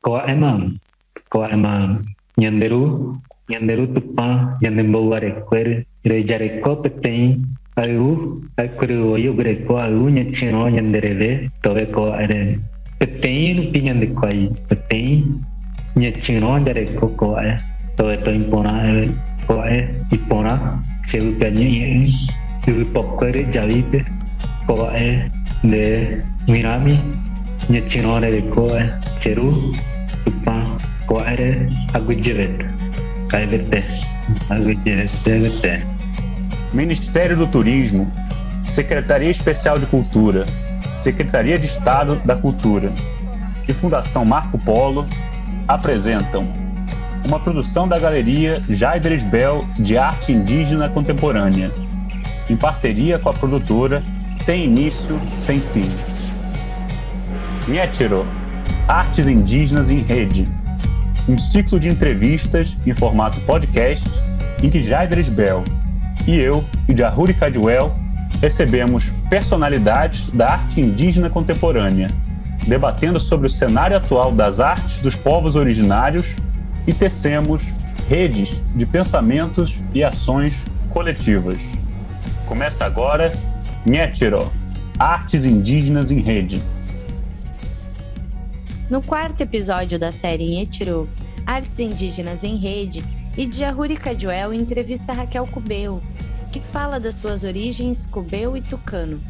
Koema, koema, nyanderu tupa, nyandembau arequer, rejareco petém, aru, acurio greco, aru, nyachino, nyandereve, toveco are. Petém no pinhan de quai, petém, nyachino, nyareco coe, toveto impona, coe, impona, seu ganhe, urupoquere, javite, coe, de mirami, nyachino, nyareco, ceru, tupa, coe, agujevet. Ministério do Turismo, Secretaria Especial de Cultura, Secretaria de Estado da Cultura e Fundação Marco Polo apresentam uma produção da Galeria Jader Esbel de Arte Indígena Contemporânea, em parceria com a produtora Sem Início, Sem Fim. Nhétiro, Artes Indígenas em Rede, um ciclo de entrevistas em formato podcast em que Jader Esbel e eu, Jahuri Cadwell, recebemos personalidades da arte indígena contemporânea, debatendo sobre o cenário atual das artes dos povos originários e tecemos redes de pensamentos e ações coletivas. Começa agora Nhétiro, Artes Indígenas em Rede. No quarto episódio da série Nhétiro, Artes Indígenas em Rede, Jahuri Cadwell entrevista Raquel Cubeu, que fala das suas origens cubeu e tucano,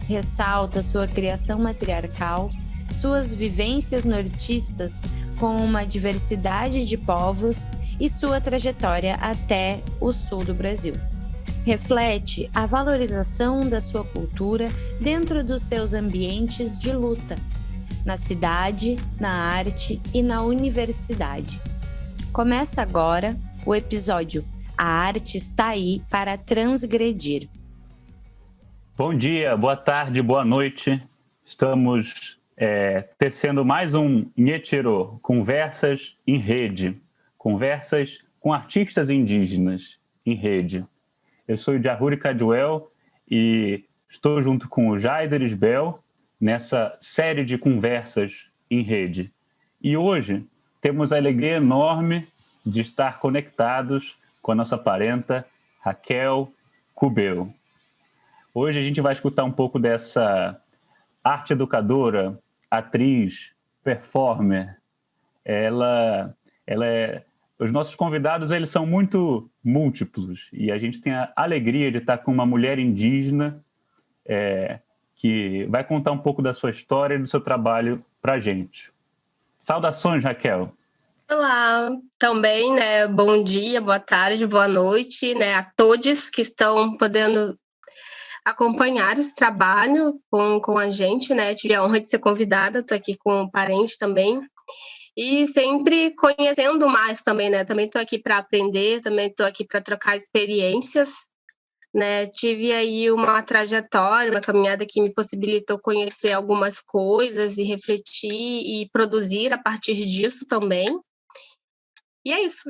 ressalta sua criação matriarcal, suas vivências nortistas com uma diversidade de povos e sua trajetória até o sul do Brasil. Reflete a valorização da sua cultura dentro dos seus ambientes de luta, na cidade, na arte e na universidade. Começa agora o episódio A Arte Está Aí para Transgredir. Bom dia, boa tarde, boa noite. Estamos tecendo mais um Nhétiro, Conversas em Rede. Conversas com artistas indígenas em rede. Eu sou o Jahuri Cadwell e estou junto com o Jader Esbel nessa série de conversas em rede. E hoje temos a alegria enorme de estar conectados com a nossa parenta Raquel Cubeu. Hoje a gente vai escutar um pouco dessa arte educadora, atriz, performer. Os nossos convidados, eles são muito múltiplos e a gente tem a alegria de estar com uma mulher indígena que vai contar um pouco da sua história e do seu trabalho para a gente. Saudações, Raquel. Olá, também, né? Bom dia, boa tarde, boa noite, né? A todos que estão podendo acompanhar esse trabalho com a gente, né? Tive a honra de ser convidada, estou aqui com um parente também. E sempre conhecendo mais também, né? Também estou aqui para aprender, também estou aqui para trocar experiências, né? Tive aí uma trajetória, uma caminhada que me possibilitou conhecer algumas coisas e refletir e produzir a partir disso também. E é isso.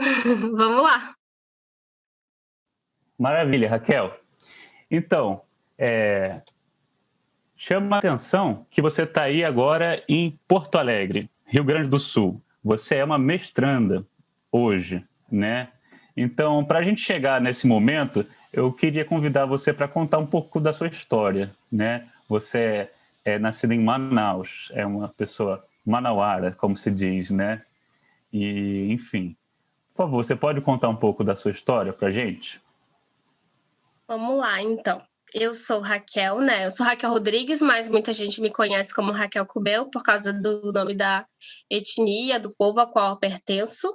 Vamos lá. Maravilha, Raquel. Então, chama a atenção que você está aí agora em Porto Alegre, Rio Grande do Sul. Você é uma mestranda hoje, né? Então, para a gente chegar nesse momento, eu queria convidar você para contar um pouco da sua história, né? Você é nascida em Manaus, é uma pessoa manauara, como se diz, né? E, enfim, por favor, você pode contar um pouco da sua história para a gente? Vamos lá, então. Eu sou Raquel, né? Eu sou Raquel Rodrigues, mas muita gente me conhece como Raquel Cubeu por causa do nome da etnia, do povo a qual eu pertenço,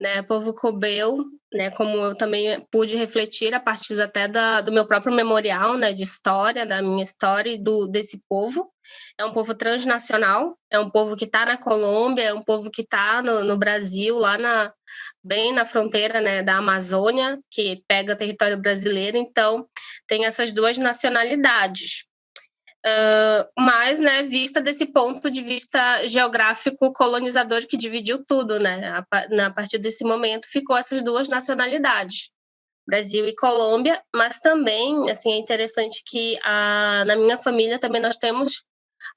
né? Povo Cubeu, né? Como eu também pude refletir a partir até do meu próprio memorial, né? De história, da minha história e desse povo. É um povo transnacional, é um povo que está na Colômbia, é um povo que está no Brasil, bem na fronteira, né, da Amazônia, que pega território brasileiro, então tem essas duas nacionalidades. Mas, né, vista desse ponto de vista geográfico colonizador que dividiu tudo, né? A partir desse momento ficou essas duas nacionalidades, Brasil e Colômbia, mas também, assim, é interessante que na minha família também nós temos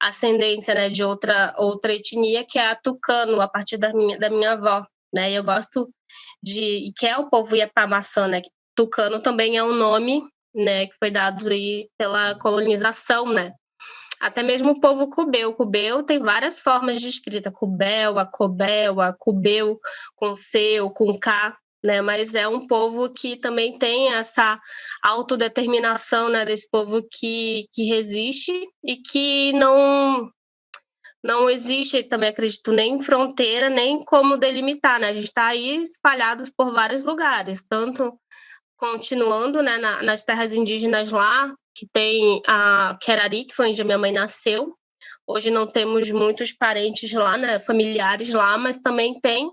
ascendência, né, de outra etnia, que é a tucano, a partir da minha avó, né? E eu gosto que é o povo Iapamaçã, né? Tucano também é um nome, né, que foi dado aí pela colonização, né? Até mesmo o povo cubeu. Cubeu tem várias formas de escrita. Cubel, Cubeu, com C ou com K, né? Mas é um povo que também tem essa autodeterminação, né? Desse povo que resiste e que não existe, também acredito, nem fronteira, nem como delimitar, né? A gente está aí espalhados por vários lugares, tanto continuando, né, nas terras indígenas lá, que tem a Querari, que foi onde a minha mãe nasceu. Hoje não temos muitos parentes lá, né, familiares lá, mas também tem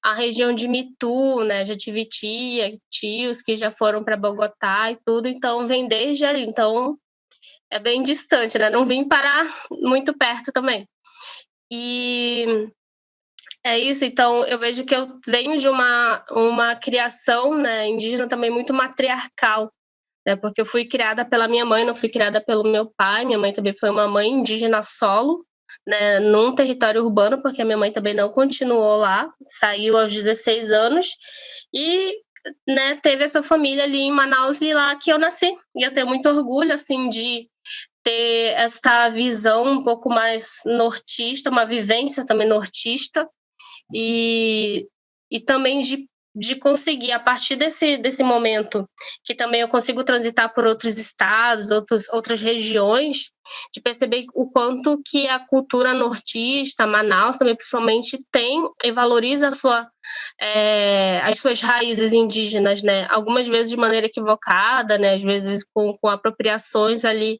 a região de Mitu, né, já tive tios que já foram para Bogotá e tudo, então vem desde ali. Então é bem distante, né? Não vim parar muito perto também. E é isso, então eu vejo que eu venho de uma criação, né, indígena também muito matriarcal, né, porque eu fui criada pela minha mãe, não fui criada pelo meu pai. Minha mãe também foi uma mãe indígena solo, né, num território urbano, porque a minha mãe também não continuou lá, saiu aos 16 anos e, né, teve essa família ali em Manaus e lá que eu nasci. E eu tenho muito orgulho, assim, de ter essa visão um pouco mais nortista, uma vivência também nortista, e também de conseguir, a partir desse momento, que também eu consigo transitar por outros estados, outras regiões, de perceber o quanto que a cultura nortista, Manaus também principalmente, tem e valoriza as suas raízes indígenas, né? Algumas vezes de maneira equivocada, né? Às vezes com apropriações ali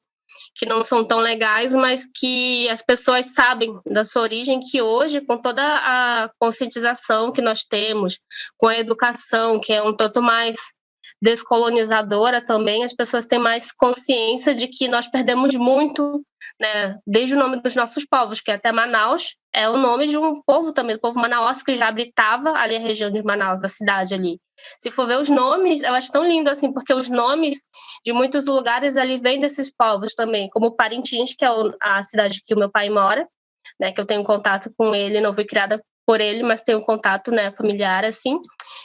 que não são tão legais, mas que as pessoas sabem da sua origem, que hoje, com toda a conscientização que nós temos, com a educação, que é um tanto mais descolonizadora também, as pessoas têm mais consciência de que nós perdemos muito, né, desde o nome dos nossos povos, que até Manaus é o nome de um povo também, do povo Manaus, que já habitava ali a região de Manaus, da cidade ali. Se for ver os nomes, eu acho tão lindo assim, porque os nomes de muitos lugares ali vêm desses povos também, como Parintins, que é a cidade que o meu pai mora, né, que eu tenho contato com ele, não fui criada por ele, mas tenho contato, né, familiar, assim,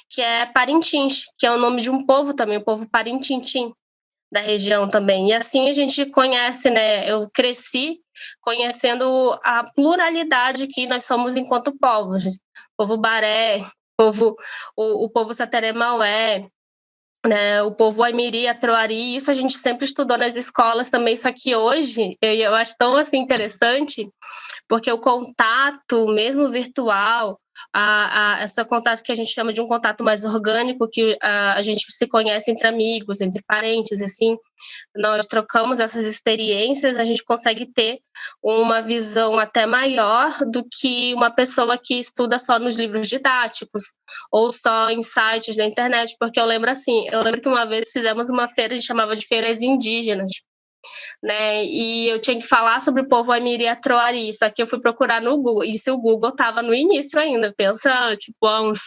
que é Parintins, que é o nome de um povo também, o povo Parintintim, da região também. E assim a gente conhece, né, eu cresci conhecendo a pluralidade que nós somos enquanto povos. Povo Baré, o povo Sateré-Maué, né, o povo Aimiri, Atroari, isso a gente sempre estudou nas escolas também, só que hoje eu acho tão assim interessante, porque o contato, mesmo virtual, esse contato que a gente chama de um contato mais orgânico, que a gente se conhece entre amigos, entre parentes, assim, nós trocamos essas experiências, a gente consegue ter uma visão até maior do que uma pessoa que estuda só nos livros didáticos ou só em sites da internet, porque eu lembro que uma vez fizemos uma feira, a gente chamava de feiras indígenas, né? E eu tinha que falar sobre o povo Aimiri Atroari, só que eu fui procurar no Google, e se o Google estava no início ainda, pensa, tipo, há uns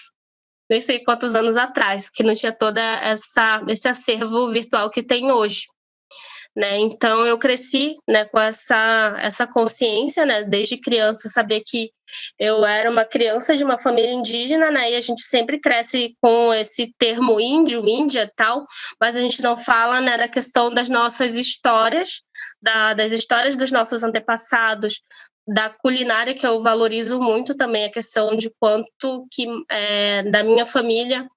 nem sei quantos anos atrás, que não tinha toda esse acervo virtual que tem hoje, né? Então eu cresci, né, com essa consciência, né, desde criança, saber que eu era uma criança de uma família indígena, né, e a gente sempre cresce com esse termo índio, índia, tal, mas a gente não fala, né, da questão das nossas histórias, das histórias dos nossos antepassados, da culinária, que eu valorizo muito também, a questão de quanto que da minha família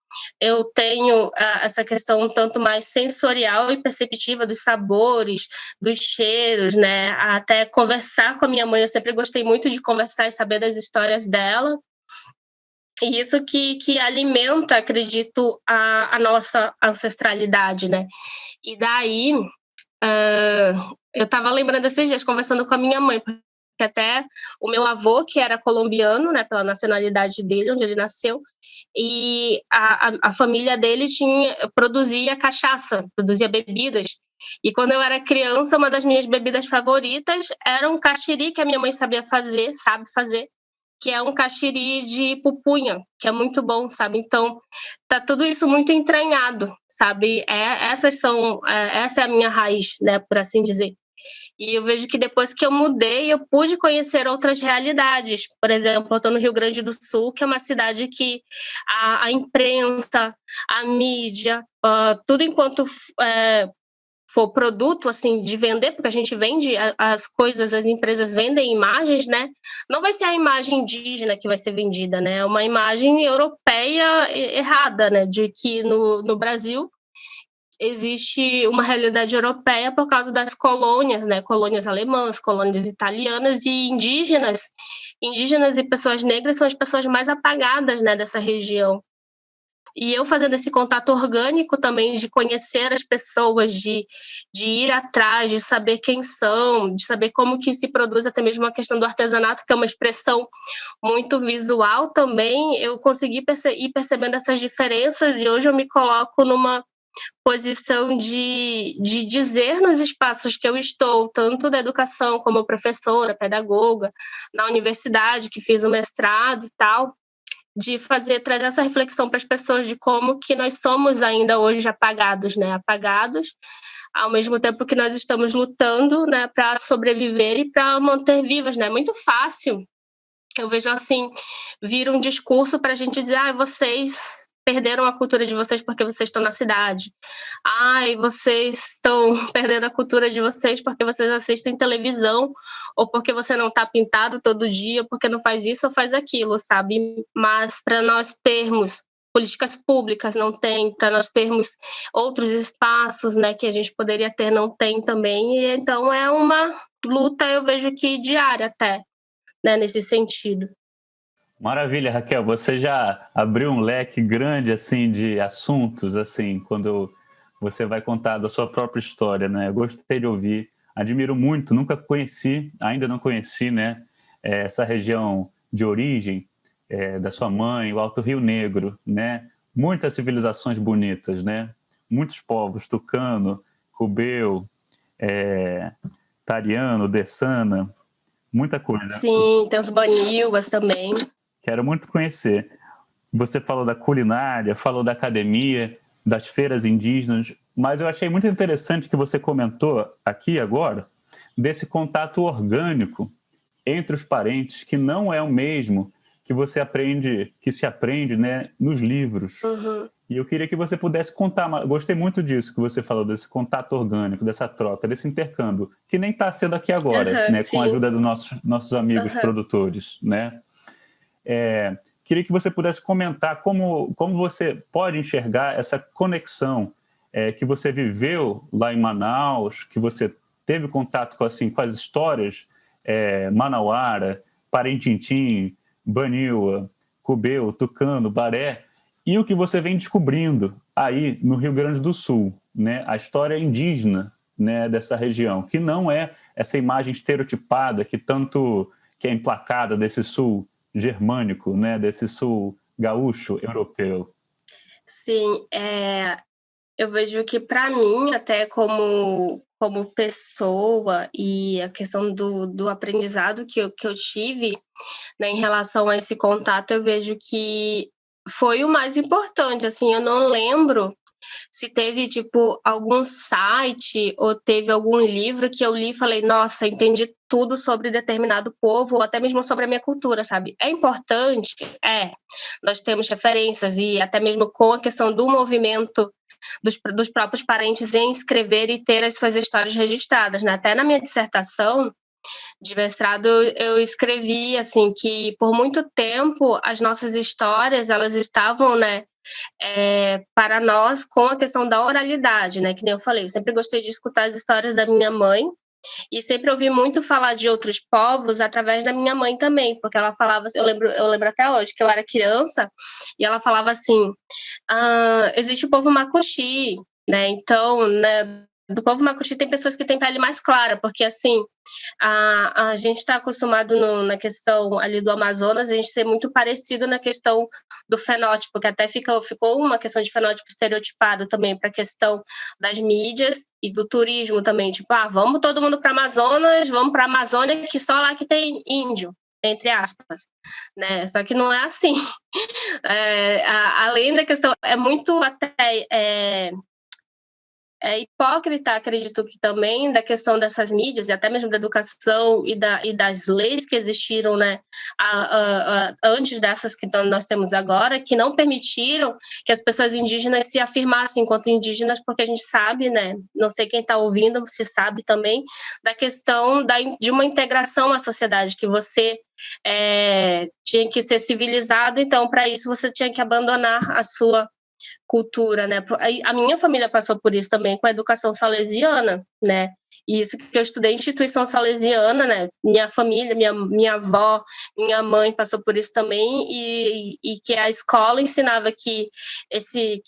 eu tenho essa questão um tanto mais sensorial e perceptiva dos sabores, dos cheiros, né? Até conversar com a minha mãe, eu sempre gostei muito de conversar e saber das histórias dela. E isso que alimenta, acredito, a nossa ancestralidade, né? E daí, eu estava lembrando esses dias, conversando com a minha mãe, que até o meu avô, que era colombiano, né, pela nacionalidade dele, onde ele nasceu, e a família dele produzia cachaça, produzia bebidas. E quando eu era criança, uma das minhas bebidas favoritas era um caxiri, que a minha mãe sabe fazer, que é um caxiri de pupunha, que é muito bom, sabe? Então, tá tudo isso muito entranhado, sabe? Essa é a minha raiz, né, por assim dizer. E eu vejo que depois que eu mudei, eu pude conhecer outras realidades. Por exemplo, eu estou no Rio Grande do Sul, que é uma cidade que a imprensa, a mídia, tudo enquanto for produto assim de vender, porque a gente vende as coisas, as empresas vendem imagens, né? Não vai ser a imagem indígena que vai ser vendida, né? É uma imagem europeia errada, né? De que no Brasil existe uma realidade europeia por causa das colônias, né? Colônias alemãs, colônias italianas e indígenas. Indígenas e pessoas negras são as pessoas mais apagadas, né, dessa região. E eu fazendo esse contato orgânico também, de conhecer as pessoas, de ir atrás, de saber quem são, de saber como que se produz até mesmo a questão do artesanato, que é uma expressão muito visual também, eu consegui ir percebendo essas diferenças e hoje eu me coloco numa posição de dizer nos espaços que eu estou, tanto da educação como professora, pedagoga, na universidade, que fiz o mestrado e tal, de trazer essa reflexão para as pessoas de como que nós somos ainda hoje apagados, né? Apagados, ao mesmo tempo que nós estamos lutando, né, para sobreviver e para manter vivas, né? Muito fácil. Eu vejo assim, vir um discurso para a gente dizer, vocês perderam a cultura de vocês porque vocês estão na cidade. Vocês estão perdendo a cultura de vocês porque vocês assistem televisão, ou porque você não está pintado todo dia, porque não faz isso ou faz aquilo, sabe? Mas para nós termos políticas públicas, não tem, para nós termos outros espaços, né, que a gente poderia ter, não tem também. E então é uma luta, eu vejo que diária até, né, nesse sentido. Maravilha, Raquel. Você já abriu um leque grande assim de assuntos, assim, quando você vai contar da sua própria história, né? Eu gostei de ouvir, admiro muito, nunca conheci, ainda não conheci, né, essa região de origem da sua mãe, o Alto Rio Negro, né? Muitas civilizações bonitas, né? Muitos povos, tucano, cubeu, tariano, dessana, muita coisa. Sim, tem os baniuas também. Quero muito conhecer. Você falou da culinária, falou da academia, das feiras indígenas, mas eu achei muito interessante que você comentou aqui agora desse contato orgânico entre os parentes, que não é o mesmo que se aprende, né, nos livros. Uhum. E eu queria que você pudesse contar, gostei muito disso que você falou, desse contato orgânico, dessa troca, desse intercâmbio, que nem está sendo aqui agora, né, com a ajuda dos nossos amigos produtores, né? Queria que você pudesse comentar como você pode enxergar essa conexão que você viveu lá em Manaus, que você teve contato com as histórias manauara, Parentintim, Baniua, Cubeu, Tucano, Baré, e o que você vem descobrindo aí no Rio Grande do Sul, né? A história indígena, né, dessa região, que não é essa imagem estereotipada que é emplacada desse sul germânico, né, desse sul gaúcho europeu. Sim, eu vejo que para mim, até como pessoa, e a questão do aprendizado que eu tive, né, em relação a esse contato, eu vejo que foi o mais importante. Assim, eu não lembro se teve, tipo, algum site ou teve algum livro que eu li e falei, nossa, entendi tudo sobre determinado povo, ou até mesmo sobre a minha cultura, sabe? É importante, nós temos referências, e até mesmo com a questão do movimento dos próprios parentes em escrever e ter as suas histórias registradas, né? Até na minha dissertação de mestrado, eu escrevi, assim, que por muito tempo as nossas histórias, elas estavam, né, para nós com a questão da oralidade, né, que nem eu falei, eu sempre gostei de escutar as histórias da minha mãe e sempre ouvi muito falar de outros povos através da minha mãe também, porque ela falava, eu lembro até hoje que eu era criança e ela falava assim, existe o povo Macuxi, né, então, né, do povo Macuxi tem pessoas que têm pele mais clara, porque assim, a gente está acostumado na questão ali do Amazonas, a gente ser muito parecido na questão do fenótipo, que até ficou uma questão de fenótipo estereotipado também para a questão das mídias e do turismo também, tipo, vamos todo mundo para Amazonas, vamos para a Amazônia, que só lá que tem índio, entre aspas, né? Só que não é assim. Além da questão, é muito até hipócrita, acredito que também, da questão dessas mídias, e até mesmo da educação e das leis que existiram, né, antes dessas que nós temos agora, que não permitiram que as pessoas indígenas se afirmassem enquanto indígenas, porque a gente sabe, né, não sei quem está ouvindo, se sabe também, da questão de uma integração à sociedade, que você tinha que ser civilizado, então, para isso, você tinha que abandonar a sua cultura, né? A minha família passou por isso também com a educação salesiana, né? E isso que eu estudei em instituição salesiana, né? Minha família, minha avó, minha mãe passou por isso também, e que a escola ensinava que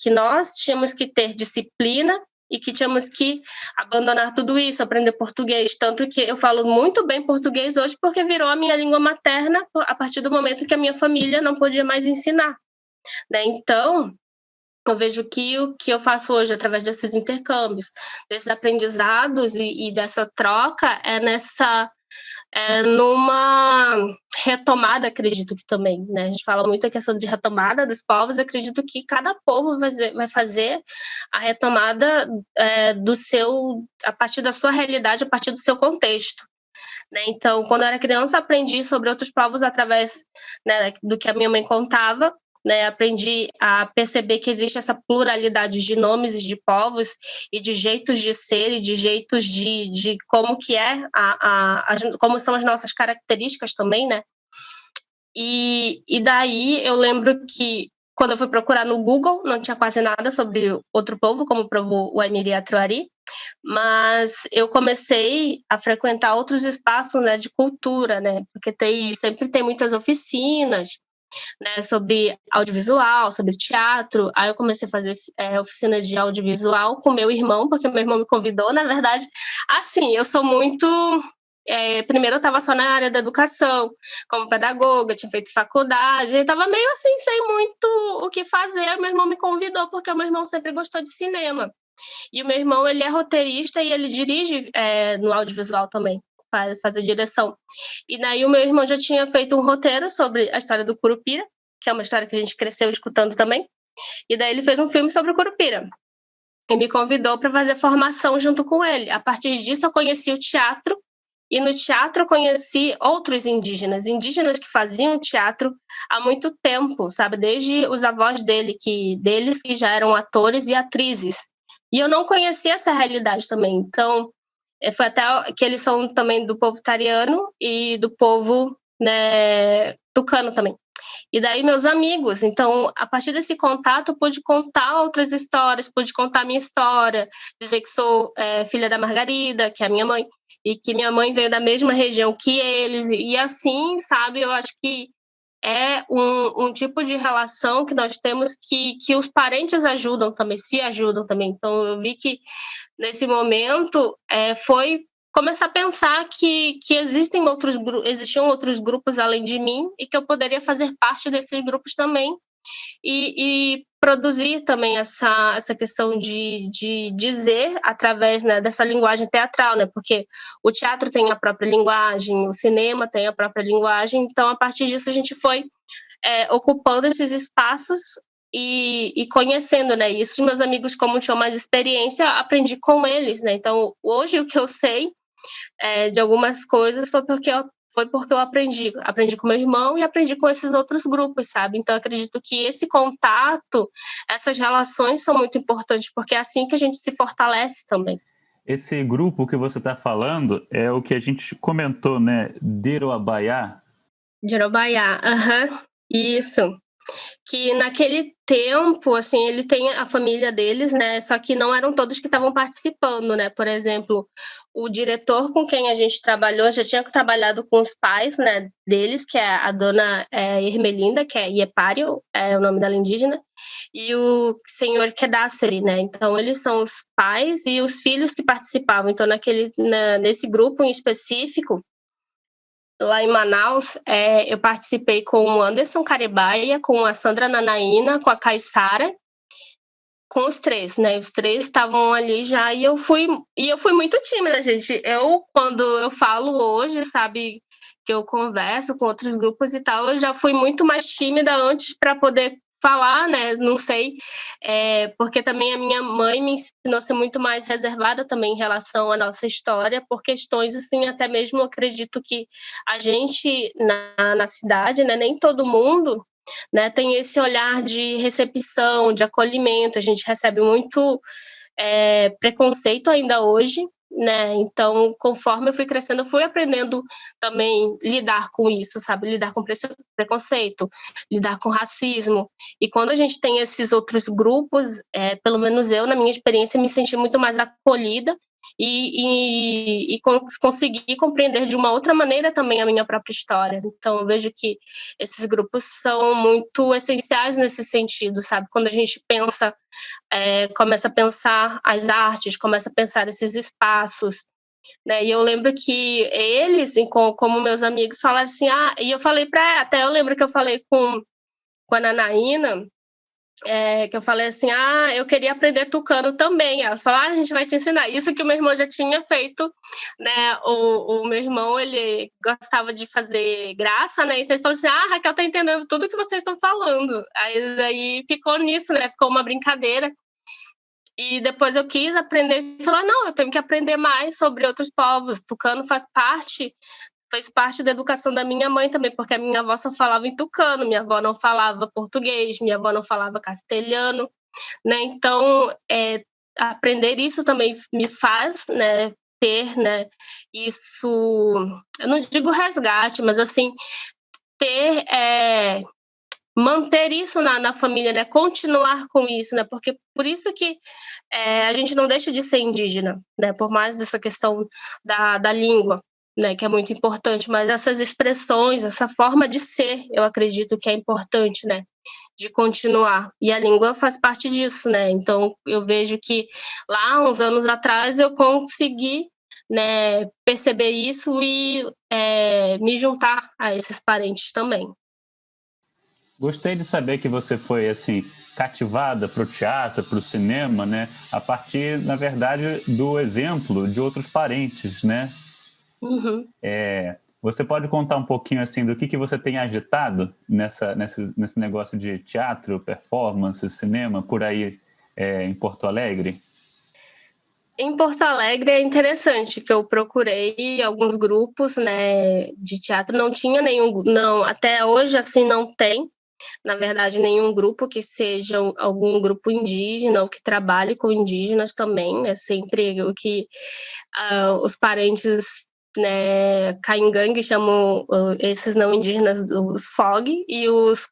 nós tínhamos que ter disciplina e que tínhamos que abandonar tudo isso, aprender português, tanto que eu falo muito bem português hoje porque virou a minha língua materna a partir do momento que a minha família não podia mais ensinar, né? Então, eu vejo que o que eu faço hoje através desses intercâmbios, desses aprendizados e dessa troca numa retomada, acredito que também, né? A gente fala muito a questão de retomada dos povos, acredito que cada povo vai fazer a retomada a partir da sua realidade, a partir do seu contexto, né? Então, quando eu era criança, aprendi sobre outros povos através, né, do que a minha mãe contava, né? Aprendi a perceber que existe essa pluralidade de nomes e de povos e de jeitos de ser e de jeitos de como que como são as nossas características também, né? E daí eu lembro que quando eu fui procurar no Google, não tinha quase nada sobre outro povo, como o povo Waimiri e Atruari, mas eu comecei a frequentar outros espaços, né, de cultura, né? Porque sempre tem muitas oficinas, né, sobre audiovisual, sobre teatro. Aí eu comecei a fazer oficina de audiovisual com meu irmão, porque meu irmão me convidou. Na verdade, assim, eu sou muito... primeiro eu estava só na área da educação, como pedagoga, tinha feito faculdade, eu estava meio assim, sem muito o que fazer. Meu irmão me convidou, porque o meu irmão sempre gostou de cinema. E o meu irmão, ele é roteirista e ele dirige no audiovisual também, para fazer direção. E daí o meu irmão já tinha feito um roteiro sobre a história do Curupira, que é uma história que a gente cresceu escutando também. E daí ele fez um filme sobre o Curupira. E me convidou para fazer formação junto com ele. A partir disso, eu conheci o teatro. E no teatro eu conheci outros indígenas que faziam teatro há muito tempo, sabe? Desde os avós deles que já eram atores e atrizes. E eu não conhecia essa realidade também. Então, foi até que eles são também do povo tariano e do povo, né, tucano também. E daí meus amigos, então, a partir desse contato, eu pude contar outras histórias, pude contar a minha história, dizer que sou filha da Margarida, que é a minha mãe, e que minha mãe veio da mesma região que eles, e assim, sabe, eu acho que é um tipo de relação que nós temos que os parentes ajudam também, se ajudam também. Então, eu vi que nesse momento foi começar a pensar que existiam outros grupos além de mim e que eu poderia fazer parte desses grupos também e produzir também essa questão de dizer através, né, dessa linguagem teatral, né, porque o teatro tem a própria linguagem, o cinema tem a própria linguagem, então a partir disso a gente foi ocupando esses espaços e conhecendo, né, e esses meus amigos, como tinham mais experiência, aprendi com eles, né, então hoje o que eu sei de algumas coisas foi porque eu aprendi com meu irmão e aprendi com esses outros grupos, sabe? Então, eu acredito que esse contato, essas relações são muito importantes, porque é assim que a gente se fortalece também. Esse grupo que você está falando é o que a gente comentou, né? Derobaiá. Derobaiá, isso. Que naquele tempo, assim, ele tem a família deles, né? Só que não eram todos que estavam participando, né? Por exemplo, o diretor com quem a gente trabalhou já tinha trabalhado com os pais, né, deles, que é a dona Ermelinda, que é Iepário, é o nome dela indígena, e o senhor Kedáceri, né? Então, eles são os pais e os filhos que participavam. Então, nesse grupo em específico, lá em Manaus, eu participei com o Anderson Carebaia, com a Sandra Nanaína, com a Caissara, com os três, né? Os três estavam ali já e eu fui muito tímida, gente. Quando eu falo hoje, sabe, que eu converso com outros grupos e tal, eu já fui muito mais tímida antes para poder falar, né? Não sei, porque também a minha mãe me ensinou a ser muito mais reservada também em relação à nossa história, por questões, assim, até mesmo acredito que a gente na cidade, né? Nem todo mundo, né, tem esse olhar de recepção, de acolhimento. A gente recebe muito preconceito ainda hoje, né? Então, conforme eu fui crescendo, eu fui aprendendo também lidar com isso, sabe? Lidar com preconceito, lidar com racismo. E quando a gente tem esses outros grupos, pelo menos eu, na minha experiência, me senti muito mais acolhida e conseguir compreender de uma outra maneira também a minha própria história. Então, eu vejo que esses grupos são muito essenciais nesse sentido, sabe? Quando a gente pensa, começa a pensar as artes, começa a pensar esses espaços, né? E eu lembro que eles, como meus amigos, falaram assim, e eu falei até eu lembro que eu falei com a Nanaína, que eu falei assim, eu queria aprender tucano também. Elas falaram, a gente vai te ensinar. Isso que o meu irmão já tinha feito, né? O meu irmão, ele gostava de fazer graça, né? Então ele falou assim, Raquel tá entendendo tudo que vocês estão falando. Aí daí ficou nisso, né? Ficou uma brincadeira. E depois eu quis aprender e falar, não, eu tenho que aprender mais sobre outros povos. Tucano fez parte da educação da minha mãe também, porque a minha avó só falava em tucano, minha avó não falava português, minha avó não falava castelhano, né? Então, aprender isso também me faz, né, ter, né, isso, eu não digo resgate, mas assim, manter isso na família, né? Continuar com isso, né? Porque por isso que a gente não deixa de ser indígena, né? Por mais essa questão da língua, né? Que é muito importante, mas essas expressões, essa forma de ser, eu acredito que é importante, né? De continuar. E a língua faz parte disso, né? Então, eu vejo que lá, uns anos atrás, eu consegui, né, perceber isso e me juntar a esses parentes também. Gostei de saber que você foi assim cativada para o teatro, para o cinema, né? A partir, na verdade, do exemplo de outros parentes, né? Uhum. Você pode contar um pouquinho assim do que você tem agitado nesse negócio de teatro, performance, cinema por aí em Porto Alegre? Em Porto Alegre é interessante que eu procurei alguns grupos, né, de teatro. Não tinha nenhum, não, até hoje assim não tem. Na verdade, nenhum grupo que seja algum grupo indígena ou que trabalhe com indígenas também. É sempre o que os parentes, né, caingangue chamam esses não indígenas os FOG, e os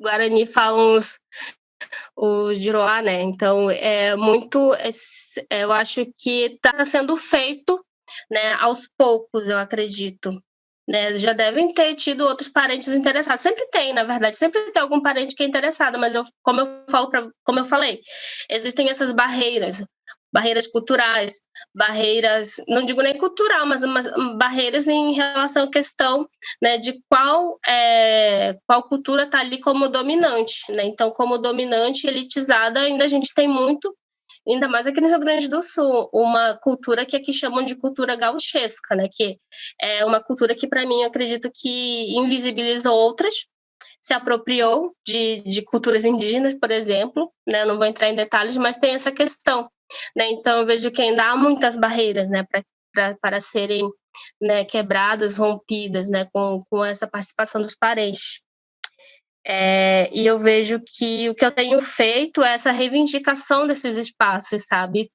Guarani falam os Giroá, né? Então, eu acho que está sendo feito, né, aos poucos, eu acredito. Né, já devem ter tido outros parentes interessados. Sempre tem, na verdade, sempre tem algum parente que é interessado, mas como eu falei, existem essas barreiras culturais, barreiras, não digo nem cultural, mas barreiras em relação à questão, né, de qual cultura está ali como dominante. Né? Então, como dominante, elitizada, ainda a gente tem muito, ainda mais aqui no Rio Grande do Sul, uma cultura que aqui chamam de cultura gauchesca, né? Que é uma cultura que, para mim, eu acredito que invisibilizou outras, se apropriou de culturas indígenas, por exemplo, né? Eu não vou entrar em detalhes, mas tem essa questão, né? Então, eu vejo que ainda há muitas barreiras, né, para serem, né, quebradas, rompidas, né, com essa participação dos parentes. E eu vejo que o que eu tenho feito é essa reivindicação desses espaços, sabe?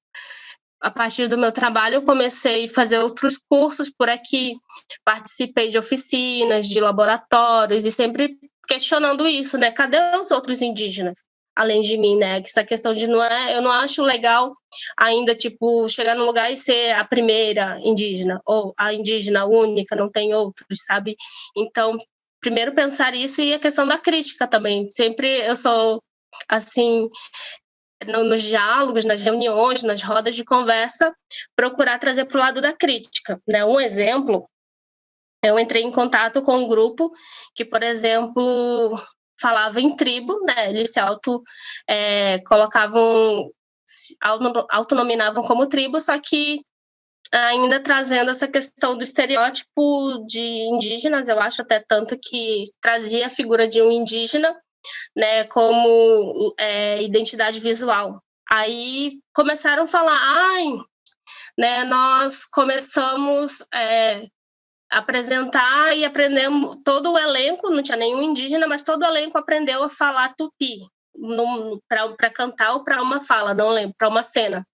A partir do meu trabalho, eu comecei a fazer outros cursos por aqui, participei de oficinas, de laboratórios, e sempre questionando isso, né? Cadê os outros indígenas, além de mim, né? Essa questão de eu não acho legal ainda, tipo, chegar num lugar e ser a primeira indígena, ou a indígena única, não tem outros, sabe? Então, primeiro pensar isso, e a questão da crítica também. Sempre eu sou, assim, nos diálogos, nas reuniões, nas rodas de conversa, procurar trazer para o lado da crítica. Né? Um exemplo, eu entrei em contato com um grupo que, por exemplo, falava em tribo, né? Eles se autonominavam como tribo, só que ainda trazendo essa questão do estereótipo de indígenas. Eu acho até tanto que trazia a figura de um indígena né, como identidade visual. Aí começaram a falar, né, nós começamos a apresentar e aprendemos, todo o elenco, não tinha nenhum indígena, mas todo o elenco aprendeu a falar tupi, para cantar ou para uma fala, não lembro, para uma cena.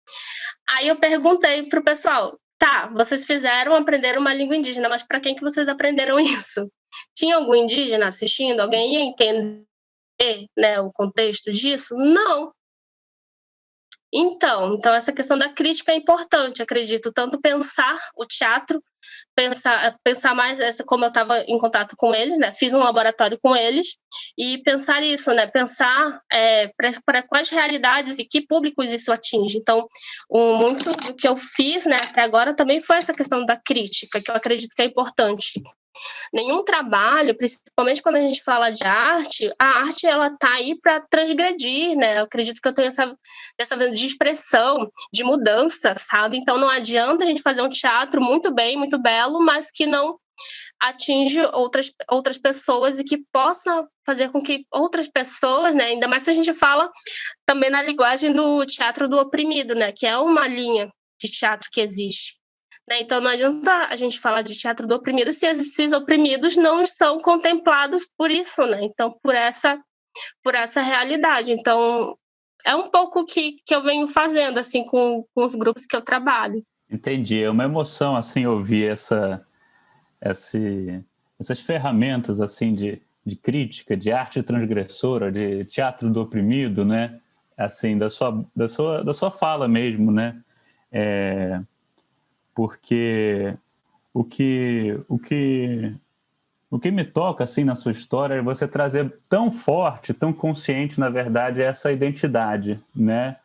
Aí eu perguntei pro pessoal, tá, vocês aprenderam uma língua indígena, mas para quem que vocês aprenderam isso? Tinha algum indígena assistindo? Alguém ia entender, né, o contexto disso? Não. Então essa questão da crítica é importante, acredito, tanto pensar o teatro, pensar mais, como eu estava em contato com eles, né, fiz um laboratório com eles, e pensar isso, né, pensar para quais realidades e que públicos isso atinge. Então, muito do que eu fiz, né, até agora também foi essa questão da crítica, que eu acredito que é importante. Nenhum trabalho, principalmente quando a gente fala de arte, a arte ela está aí para transgredir, né? Eu acredito que eu tenho essa de expressão, de mudança, sabe? Então não adianta a gente fazer um teatro muito bem, muito belo, mas que não atinge outras pessoas e que possa fazer com que outras pessoas, né? Ainda mais se a gente fala também na linguagem do teatro do oprimido, né? Que é uma linha de teatro que existe. Então, não adianta a gente falar de teatro do oprimido se esses oprimidos não são contemplados por isso, né? Então, por essa realidade. Então, é um pouco que eu venho fazendo, assim, com os grupos que eu trabalho. Entendi. É uma emoção, assim, ouvir essas ferramentas, assim, de crítica, de arte transgressora, de teatro do oprimido, né? Assim, da sua fala mesmo, né? Porque o que me toca assim na sua história é você trazer tão forte, tão consciente, na verdade, essa identidade, né,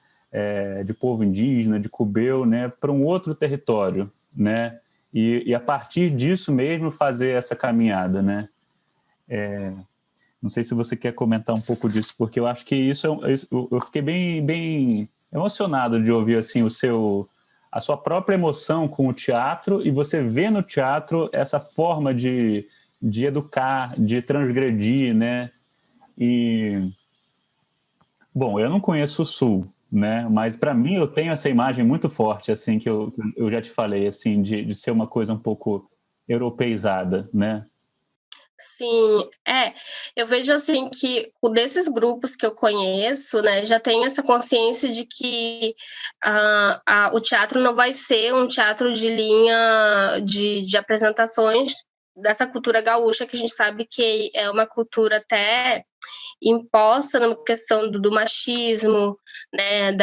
de povo indígena, de cubeu, né, para um outro território, né, e a partir disso mesmo fazer essa caminhada, né. Não sei se você quer comentar um pouco disso, porque eu acho que eu fiquei bem emocionado de ouvir assim a sua própria emoção com o teatro, e você vê no teatro essa forma de educar, de transgredir, né? E, bom, eu não conheço o Sul, né? Mas para mim eu tenho essa imagem muito forte, assim, que eu já te falei, assim, de ser uma coisa um pouco europeizada, né? Sim, eu vejo assim que desses grupos que eu conheço, né, já tem essa consciência de que o teatro não vai ser um teatro de linha de apresentações dessa cultura gaúcha, que a gente sabe que é uma cultura até imposta na questão do machismo, né,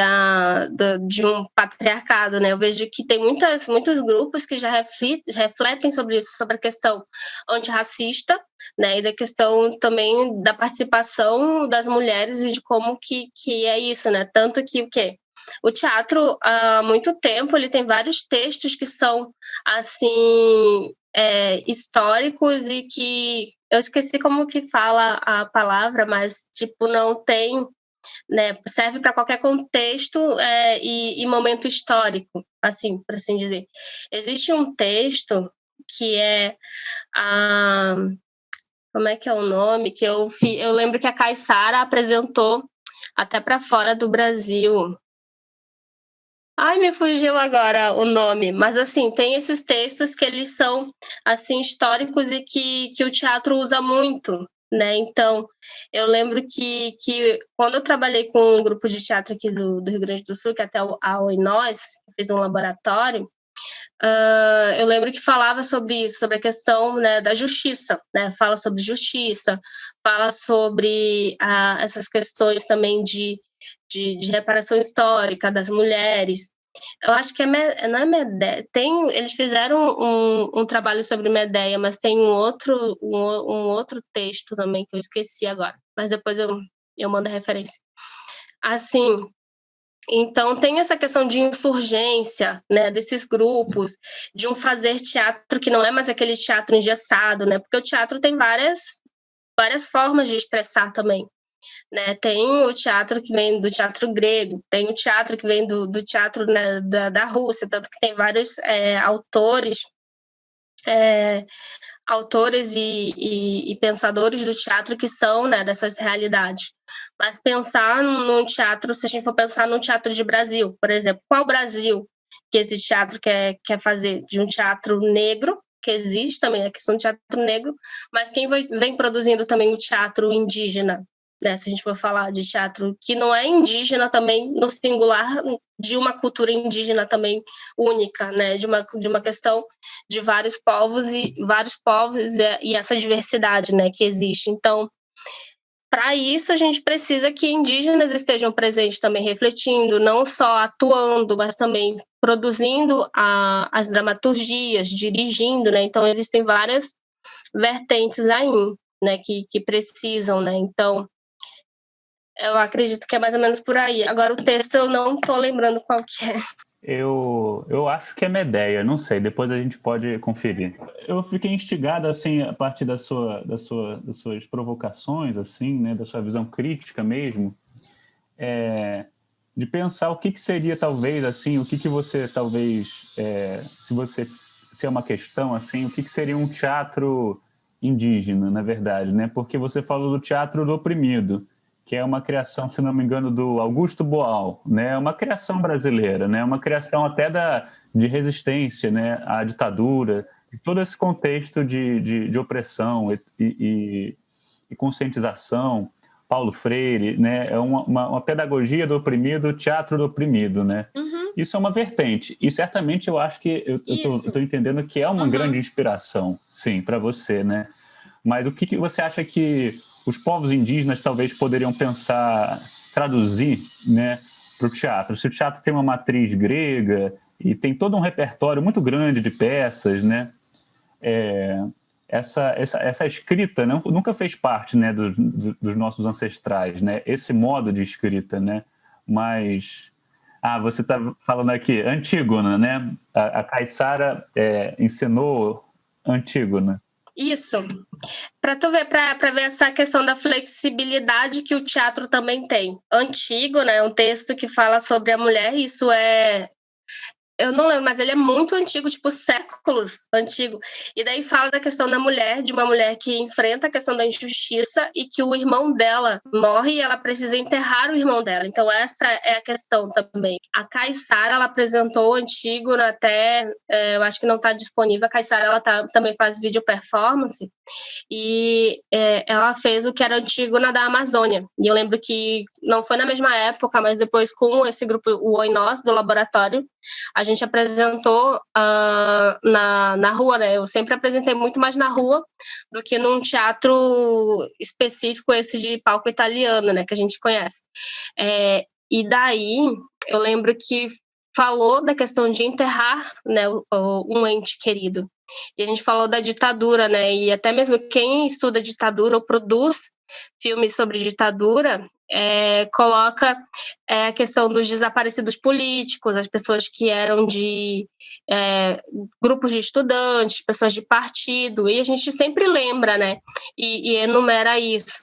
de um patriarcado, né? Eu vejo que tem muitos grupos que já refletem sobre isso, sobre a questão antirracista, né, e da questão também da participação das mulheres e de como que é isso, né? Tanto que o teatro, há muito tempo, ele tem vários textos que são, assim, históricos e que eu esqueci como que fala a palavra, mas tipo não tem, né? Serve para qualquer contexto e momento histórico, assim, por assim dizer. Existe um texto que como é que é o nome? Que eu lembro que a Caiçara apresentou até para fora do Brasil. Ai, me fugiu agora o nome, mas assim, tem esses textos que eles são assim históricos e que o teatro usa muito, né? Então, eu lembro que quando eu trabalhei com um grupo de teatro aqui do Rio Grande do Sul, que até a Oinós, fiz um laboratório, eu lembro que falava sobre isso, sobre a questão, né, da justiça, né? Fala sobre justiça, fala sobre essas questões também de reparação histórica das mulheres. Eu acho que não é Medéia. Eles fizeram um trabalho sobre Medéia, mas tem um outro texto também que eu esqueci agora. Mas depois eu mando a referência. Assim, então tem essa questão de insurgência, né, desses grupos, de um fazer teatro que não é mais aquele teatro engessado, né? Porque o teatro tem várias formas de expressar também. Né, tem o teatro que vem do teatro grego, tem o teatro que vem do teatro, né, da Rússia, tanto que tem vários autores autores e pensadores do teatro que são, né, dessas realidades. Mas pensar num teatro, se a gente for pensar num teatro de Brasil, por exemplo, qual Brasil que esse teatro quer fazer? De um teatro negro, que existe também a questão do teatro negro, mas quem vem produzindo também o teatro indígena, né? Se a gente for falar de teatro que não é indígena também, no singular, de uma cultura indígena também única, né? De uma questão de vários povos e essa diversidade, né, que existe. Então, para isso, a gente precisa que indígenas estejam presentes também, refletindo, não só atuando, mas também produzindo as dramaturgias, dirigindo, né? Então, existem várias vertentes aí, né, que precisam, né? Então, eu acredito que é mais ou menos por aí. Agora, o texto eu não estou lembrando qual que é. Eu acho que é Medeia, não sei, depois a gente pode conferir. Eu fiquei instigado, assim, a partir das suas provocações, assim, né, da sua visão crítica mesmo, de pensar o que seria, talvez, assim, o que você, talvez, se é uma questão, assim, o que seria um teatro indígena, na verdade, né? Porque você falou do teatro do oprimido, que é uma criação, se não me engano, do Augusto Boal, né? É uma criação brasileira, né? Uma criação até de resistência, né, à ditadura, e todo esse contexto de opressão e conscientização. Paulo Freire, né? É uma pedagogia do oprimido, teatro do oprimido, né? Uhum. Isso é uma vertente, e certamente eu acho que eu estou entendendo que é uma grande inspiração, sim, para você, né? Mas o que você acha que os povos indígenas talvez poderiam pensar, traduzir, né, para o teatro? Se o teatro tem uma matriz grega e tem todo um repertório muito grande de peças, né, essa escrita, né, nunca fez parte, né, dos nossos ancestrais, né, esse modo de escrita, né, mas... você está falando aqui, Antígona, né? A Caiçara ensinou Antígona. Isso. Para tu ver, para ver essa questão da flexibilidade que o teatro também tem. Antigo, né? Um texto que fala sobre a mulher, isso eu não lembro, mas ele é muito antigo, tipo séculos antigo. E daí fala da questão da mulher, de uma mulher que enfrenta a questão da injustiça e que o irmão dela morre e ela precisa enterrar o irmão dela. Então essa é a questão também. A Caiçara, ela apresentou o Antígona até, eu acho que não está disponível. A Caiçara, ela também faz vídeo performance e ela fez o que era Antígona da Amazônia. E eu lembro que não foi na mesma época, mas depois com esse grupo, o Oi Nós, do laboratório, a gente apresentou na rua, né? Eu sempre apresentei muito mais na rua do que num teatro específico, esse de palco italiano, né? Que a gente conhece. E daí, eu lembro que falou da questão de enterrar, né, um ente querido. E a gente falou da ditadura, né? E até mesmo quem estuda ditadura ou produz filmes sobre ditadura coloca a questão dos desaparecidos políticos, as pessoas que eram de grupos de estudantes, pessoas de partido, e a gente sempre lembra, né? E enumera isso.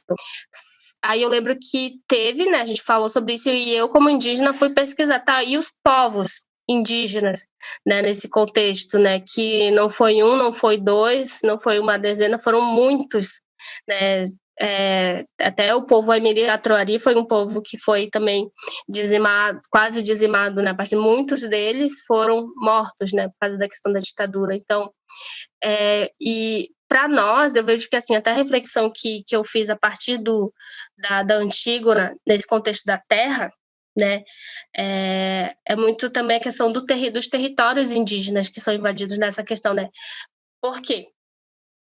Aí eu lembro que teve, né? A gente falou sobre isso e eu, como indígena, fui pesquisar, tá? E os povos indígenas, né, nesse contexto, né, que não foi um, não foi dois, não foi uma dezena, foram muitos, né, até o povo Aimiri-Atuari foi um povo que foi também dizimado, quase dizimado, né, muitos deles foram mortos, né, por causa da questão da ditadura. Então, e para nós, eu vejo que assim, até a reflexão que eu fiz a partir da Antígona, nesse contexto da terra, né, é muito também a questão dos territórios indígenas que são invadidos nessa questão, né? Por quê?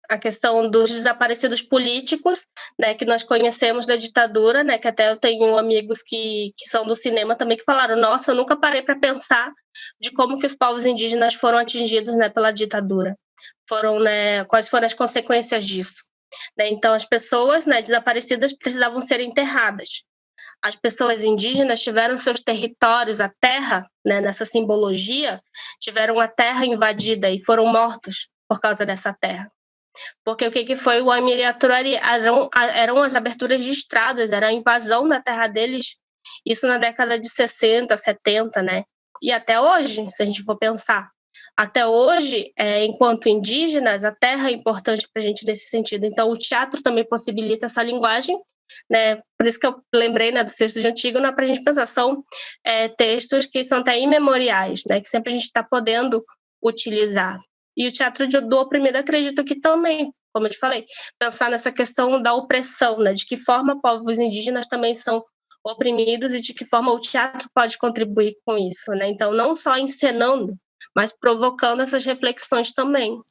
A questão dos desaparecidos políticos, né, que nós conhecemos da ditadura, né, que até eu tenho amigos que são do cinema também que falaram, nossa, eu nunca parei para pensar de como que os povos indígenas foram atingidos, né, pela ditadura. Né, quais foram as consequências disso. Né? Então, as pessoas, né, desaparecidas precisavam ser enterradas. As pessoas indígenas tiveram seus territórios, a terra, né, nessa simbologia, tiveram a terra invadida e foram mortos por causa dessa terra. Porque o que foi o Aimiri-Atuari? Eram as aberturas de estradas, era a invasão da terra deles, isso na década de 60, 70, né? E até hoje, se a gente for pensar, até hoje, enquanto indígenas, a terra é importante para a gente nesse sentido. Então, o teatro também possibilita essa linguagem, né? Por isso que eu lembrei, né, do texto de Antígona, para a gente pensar, são textos que são até imemoriais, né, que sempre a gente está podendo utilizar. E o teatro do oprimido, acredito que também, como eu te falei, pensar nessa questão da opressão, né, de que forma povos indígenas também são oprimidos e de que forma o teatro pode contribuir com isso, né? Então, não só encenando, mas provocando essas reflexões também.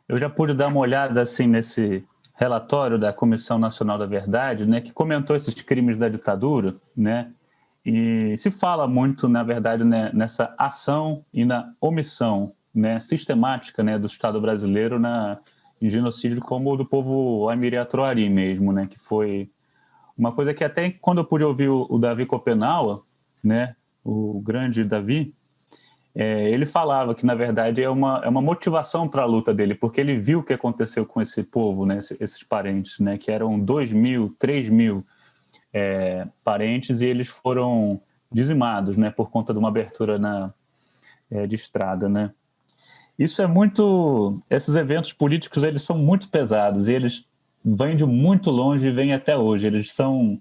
Eu já pude dar uma olhada assim nesse relatório da Comissão Nacional da Verdade, né, que comentou esses crimes da ditadura, né, e se fala muito, na verdade, né, nessa ação e na omissão, né, sistemática, né, do Estado brasileiro em genocídio como o do povo Aimiri-Atuari mesmo, né, que foi uma coisa que até quando eu pude ouvir o Davi Copenaua, né, o grande Davi, ele falava que, na verdade, é uma motivação para a luta dele, porque ele viu o que aconteceu com esse povo, né, esses parentes, né, que eram 2.000, 3.000 parentes, e eles foram dizimados, né, por conta de uma abertura de estrada, né. Isso é muito... Esses eventos políticos, eles são muito pesados, e eles vêm de muito longe e vêm até hoje. Eles são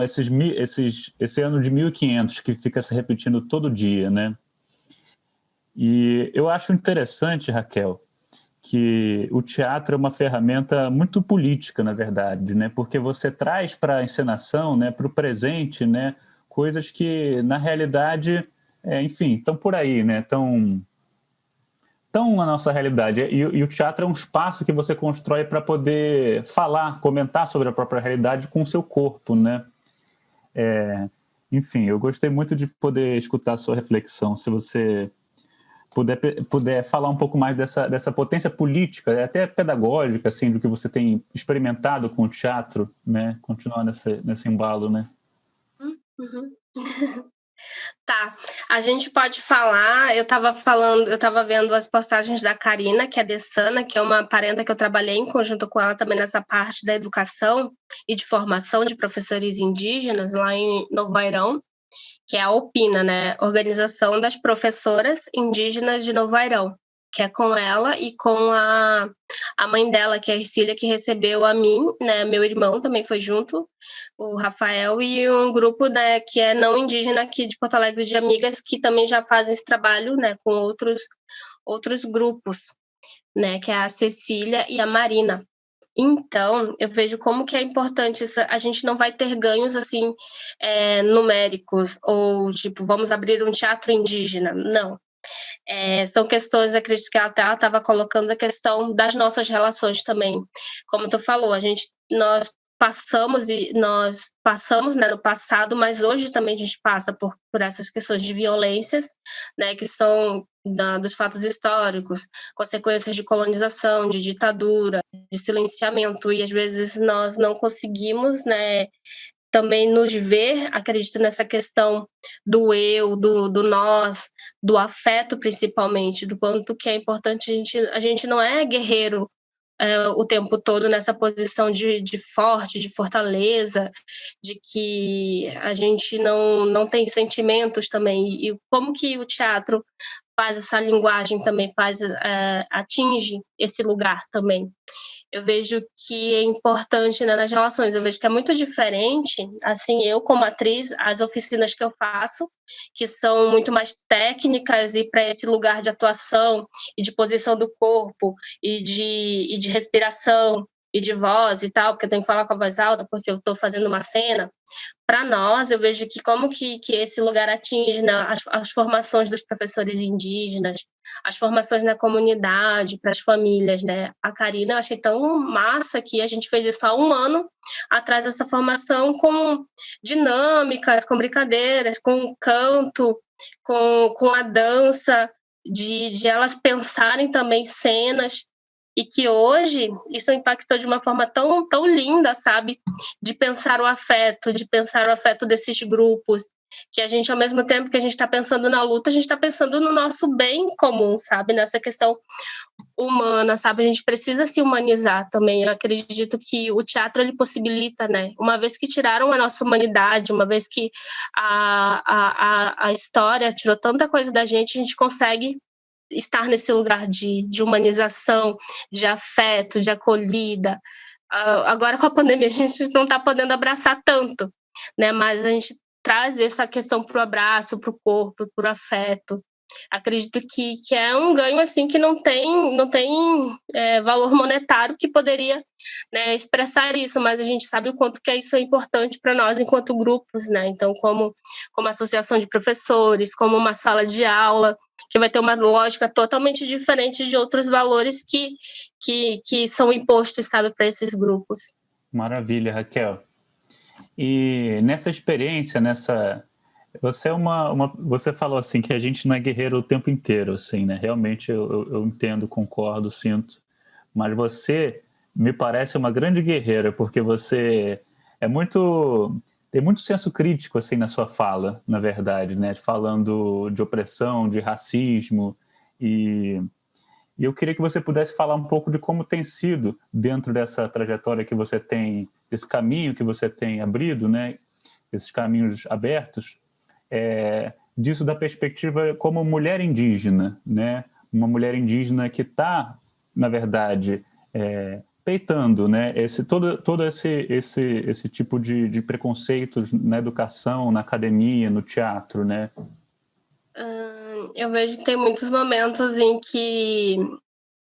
esse ano de 1500 que fica se repetindo todo dia, né? E eu acho interessante, Raquel, que o teatro é uma ferramenta muito política, na verdade, né? Porque você traz para a encenação, né, para o presente, né, coisas que, na realidade, enfim, estão por aí, né? Estão na nossa realidade. E o teatro é um espaço que você constrói para poder falar, comentar sobre a própria realidade com o seu corpo, né? Enfim, eu gostei muito de poder escutar a sua reflexão. Se você puder falar um pouco mais dessa potência política, até pedagógica, assim, do que você tem experimentado com o teatro, né? Continuar nesse embalo, né? Uhum. Tá, a gente pode falar, eu estava vendo as postagens da Karina, que é dessana, que é uma parenta que eu trabalhei em conjunto com ela também nessa parte da educação e de formação de professores indígenas lá em Novo Airão, que é a OPINA, né? Organização das Professoras Indígenas de Novo Airão, que é com ela e com a mãe dela, que é a Ercília, que recebeu a mim, né? Meu irmão também foi junto, o Rafael, e um grupo, né, que é não indígena aqui de Porto Alegre, de amigas que também já fazem esse trabalho, né, com outros grupos, né, que é a Cecília e a Marina. Então, eu vejo como que é importante a gente não vai ter ganhos, assim, numéricos, ou, tipo, vamos abrir um teatro indígena, não. São questões, acredito que ela estava colocando a questão das nossas relações também. Como tu falou, nós passamos, né, no passado, mas hoje também a gente passa por essas questões de violências, né, que são dos fatos históricos, consequências de colonização, de ditadura, de silenciamento, e às vezes nós não conseguimos, né, também nos ver, acredito nessa questão do eu, do nós, do afeto principalmente, do quanto que é importante a gente não é guerreiro o tempo todo nessa posição de forte, de fortaleza, de que a gente não tem sentimentos também, e como que o teatro faz essa linguagem também, atinge esse lugar também. Eu vejo que é importante, né, nas relações, eu vejo que é muito diferente, assim, eu como atriz, as oficinas que eu faço, que são muito mais técnicas e para esse lugar de atuação e de posição do corpo e de respiração e de voz e tal, porque eu tenho que falar com a voz alta porque eu estou fazendo uma cena. Para nós, eu vejo que como que esse lugar atinge, né, as formações dos professores indígenas, as formações na comunidade, para as famílias, né? A Karina, eu achei tão massa que a gente fez isso há um ano atrás, essa formação com dinâmicas, com brincadeiras, com canto, com a dança, de elas pensarem também cenas, e que hoje isso impactou de uma forma tão, tão linda, sabe? De pensar o afeto desses grupos, que a gente, ao mesmo tempo que a gente está pensando na luta, a gente está pensando no nosso bem comum, sabe? Nessa questão humana, sabe? A gente precisa se humanizar também. Eu acredito que o teatro, ele possibilita, né? Uma vez que tiraram a nossa humanidade, uma vez que a história tirou tanta coisa da gente, a gente consegue estar nesse lugar de humanização, de afeto, de acolhida. Agora com a pandemia a gente não está podendo abraçar tanto, né? Mas a gente traz essa questão para o abraço, para o corpo, para o afeto. Acredito que é um ganho assim que não tem valor monetário que poderia, né, expressar isso, mas a gente sabe o quanto que isso é importante para nós enquanto grupos, né? Então, como associação de professores, como uma sala de aula, que vai ter uma lógica totalmente diferente de outros valores que são impostos, sabe, para esses grupos. Maravilha, Raquel. E nessa experiência, você você falou assim que a gente não é guerreiro o tempo inteiro, assim, né? Realmente eu entendo, concordo, sinto. Mas você me parece uma grande guerreira, porque você tem muito senso crítico assim na sua fala, na verdade, né? Falando de opressão, de racismo e eu queria que você pudesse falar um pouco de como tem sido dentro dessa trajetória que você tem, desse caminho que você tem abrido, né? Esses caminhos abertos. Disso da perspectiva como mulher indígena, né? Uma mulher indígena que está, na verdade, peitando, né? Todo esse tipo de preconceitos na educação, na academia, no teatro, né? Eu vejo que tem muitos momentos em que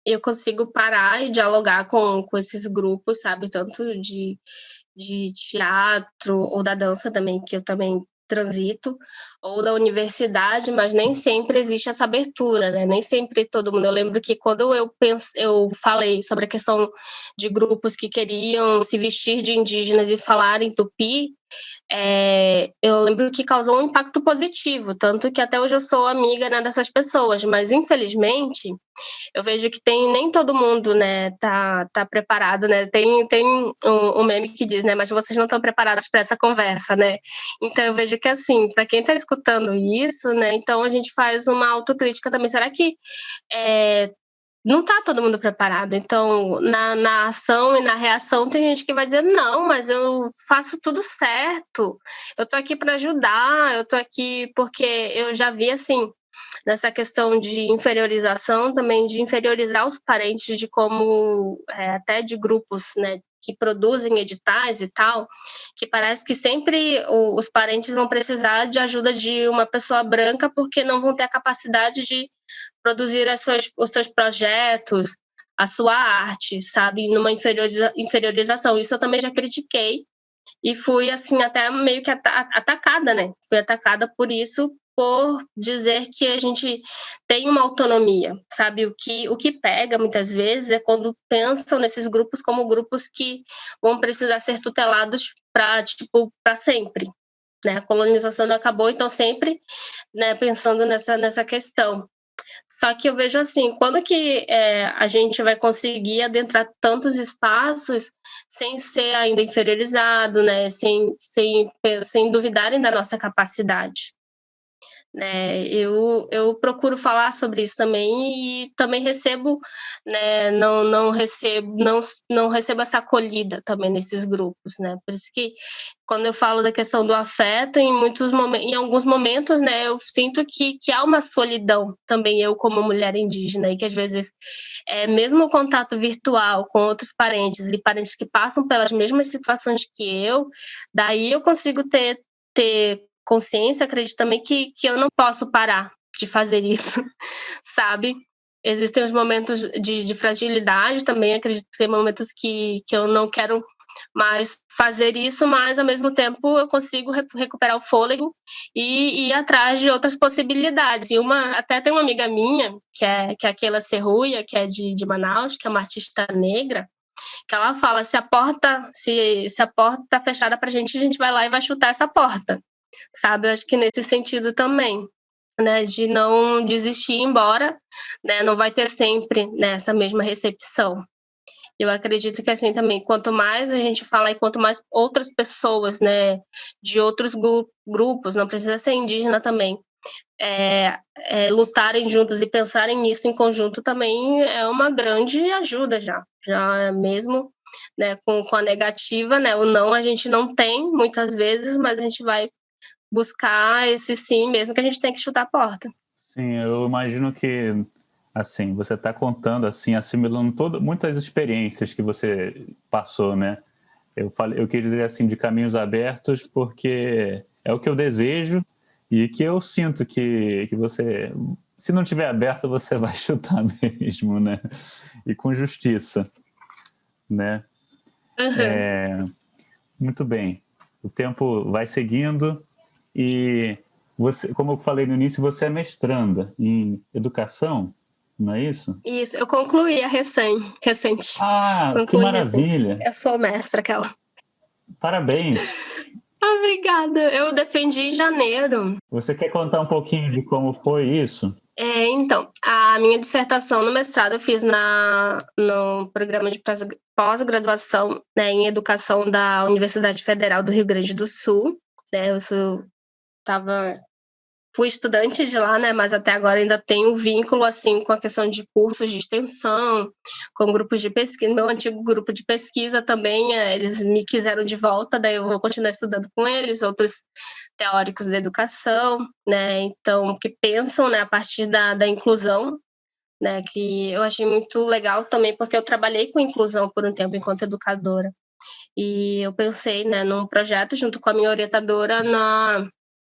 eu consigo parar e dialogar com esses grupos, sabe? Tanto de teatro ou da dança também, que eu também transito, ou da universidade, mas nem sempre existe essa abertura, né? Nem sempre todo mundo. Eu lembro que quando eu falei sobre a questão de grupos que queriam se vestir de indígenas e falar em tupi, eu lembro que causou um impacto positivo, tanto que até hoje eu sou amiga, né, dessas pessoas, mas infelizmente eu vejo que nem todo mundo, né, tá preparado, né? Tem um meme que diz, né, mas vocês não estão preparados para essa conversa, né? Então eu vejo que assim, para quem está escutando isso, né, então a gente faz uma autocrítica também. Será que não está todo mundo preparado? Então, na ação e na reação, tem gente que vai dizer, não, mas eu faço tudo certo, eu tô aqui para ajudar, eu tô aqui porque eu já vi, assim, nessa questão de inferiorização, também de inferiorizar os parentes, de como, até de grupos, né, que produzem editais e tal, que parece que sempre os parentes vão precisar de ajuda de uma pessoa branca porque não vão ter a capacidade de produzir os seus projetos, a sua arte, sabe, numa inferiorização. Isso eu também já critiquei e fui, assim, até meio que atacada, né? Fui atacada por isso, por dizer que a gente tem uma autonomia, sabe? O que pega, muitas vezes, é quando pensam nesses grupos como grupos que vão precisar ser tutelados para sempre, né? A colonização não acabou, então sempre, né, pensando nessa questão. Só que eu vejo assim, quando que a gente vai conseguir adentrar tantos espaços sem ser ainda inferiorizado, né? Sem duvidarem da nossa capacidade, né? Eu procuro falar sobre isso também e também recebo, né? Não recebo essa acolhida também nesses grupos, né? Por isso que quando eu falo da questão do afeto, em alguns momentos, né, eu sinto que há uma solidão também, eu como mulher indígena, e que às vezes, mesmo o contato virtual com outros parentes e parentes que passam pelas mesmas situações que daí eu consigo ter consciência, acredito também que eu não posso parar de fazer isso, sabe? Existem os momentos de fragilidade também, acredito que tem momentos que eu não quero mais fazer isso, mas ao mesmo tempo eu consigo recuperar o fôlego e ir atrás de outras possibilidades. E até tem uma amiga minha, que é aquela Serruia, que é de Manaus, que é uma artista negra, que ela fala, se a porta tá fechada pra gente, a gente vai lá e vai chutar essa porta, sabe? Eu acho que nesse sentido também, né, de não desistir e ir embora, né, não vai ter sempre, né, essa mesma recepção. Eu acredito que assim também, quanto mais a gente falar e quanto mais outras pessoas, né, de outros grupos, não precisa ser indígena também, lutarem juntos e pensarem nisso em conjunto também é uma grande ajuda já mesmo, né, com a negativa, né, o não a gente não tem muitas vezes, mas a gente vai buscar esse sim, mesmo que a gente tenha que chutar a porta. Sim, eu imagino que assim, você está contando, assim, assimilando muitas experiências que você passou, né? Eu queria dizer assim, de caminhos abertos, porque é o que eu desejo e que eu sinto que você, se não tiver aberto, você vai chutar mesmo, né? E com justiça, né? Muito bem. O tempo vai seguindo e você, como eu falei no início, você é mestranda em educação, não é isso? Isso, eu concluí recente. Ah, que Concluí recente. maravilha! Eu sou mestra, aquela. Parabéns! Obrigada. Eu defendi em janeiro. Você quer contar um pouquinho de como foi isso? Então, a minha dissertação no mestrado eu fiz no programa de pós-graduação, né, em educação da Universidade Federal do Rio Grande do Sul. Né, fui estudante de lá, né, mas até agora ainda tenho vínculo assim com a questão de cursos de extensão, com grupos de pesquisa. Meu antigo grupo de pesquisa também, eles me quiseram de volta, daí eu vou continuar estudando com eles, outros teóricos da educação, né, então, que pensam, né, a partir da inclusão, né, que eu achei muito legal também, porque eu trabalhei com inclusão por um tempo enquanto educadora, e eu pensei, né, num projeto junto com a minha orientadora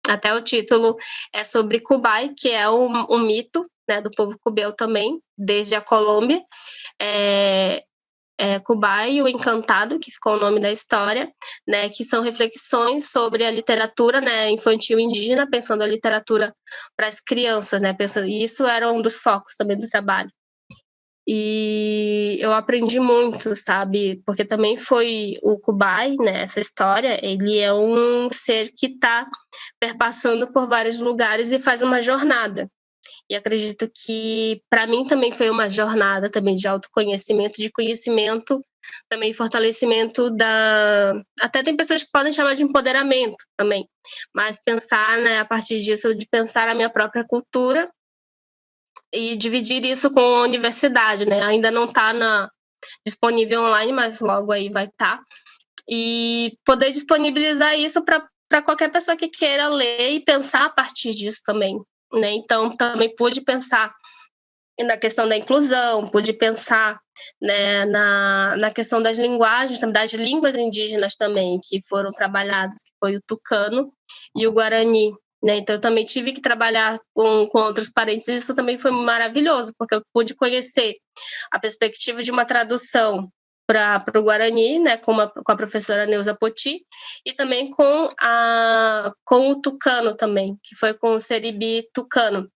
até o título é sobre Kubai, que é um mito, né, do povo cubeu também, desde a Colômbia. Kubai e o Encantado, que ficou o nome da história, né, que são reflexões sobre a literatura, né, infantil indígena, pensando a literatura para as crianças, né, e isso era um dos focos também do trabalho. E eu aprendi muito, sabe? Porque também foi o Kubai, né? Essa história, ele é um ser que está perpassando por vários lugares e faz uma jornada. E acredito que, para mim, também foi uma jornada também de autoconhecimento, de conhecimento, também fortalecimento Até tem pessoas que podem chamar de empoderamento também, mas pensar, né, a partir disso, de pensar a minha própria cultura, e dividir isso com a universidade, né? Ainda não está disponível online, mas logo aí vai estar. E poder disponibilizar isso para qualquer pessoa que queira ler e pensar a partir disso também, né? Então, também pude pensar na questão da inclusão, pude pensar, né, na questão das linguagens, das línguas indígenas também, que foram trabalhadas, que foi o tucano e o guarani. Né? Então, eu também tive que trabalhar com outros parentes, e isso também foi maravilhoso, porque eu pude conhecer a perspectiva de uma tradução para o Guarani, né, com a professora Neuza Poti, e também com o tucano também, que foi com o Seribi Tucano,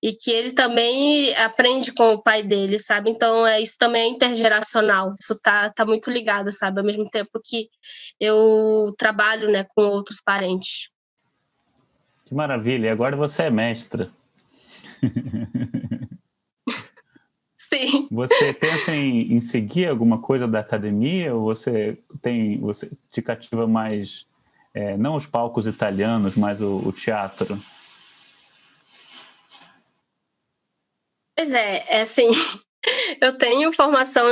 e que ele também aprende com o pai dele, sabe? Então, isso também é intergeracional, isso tá muito ligado, sabe? Ao mesmo tempo que eu trabalho, né, com outros parentes. Que maravilha, e agora você é mestra. Sim. Você pensa em seguir alguma coisa da academia ou você te cativa mais, não os palcos italianos, mas o teatro? Pois assim, eu tenho formação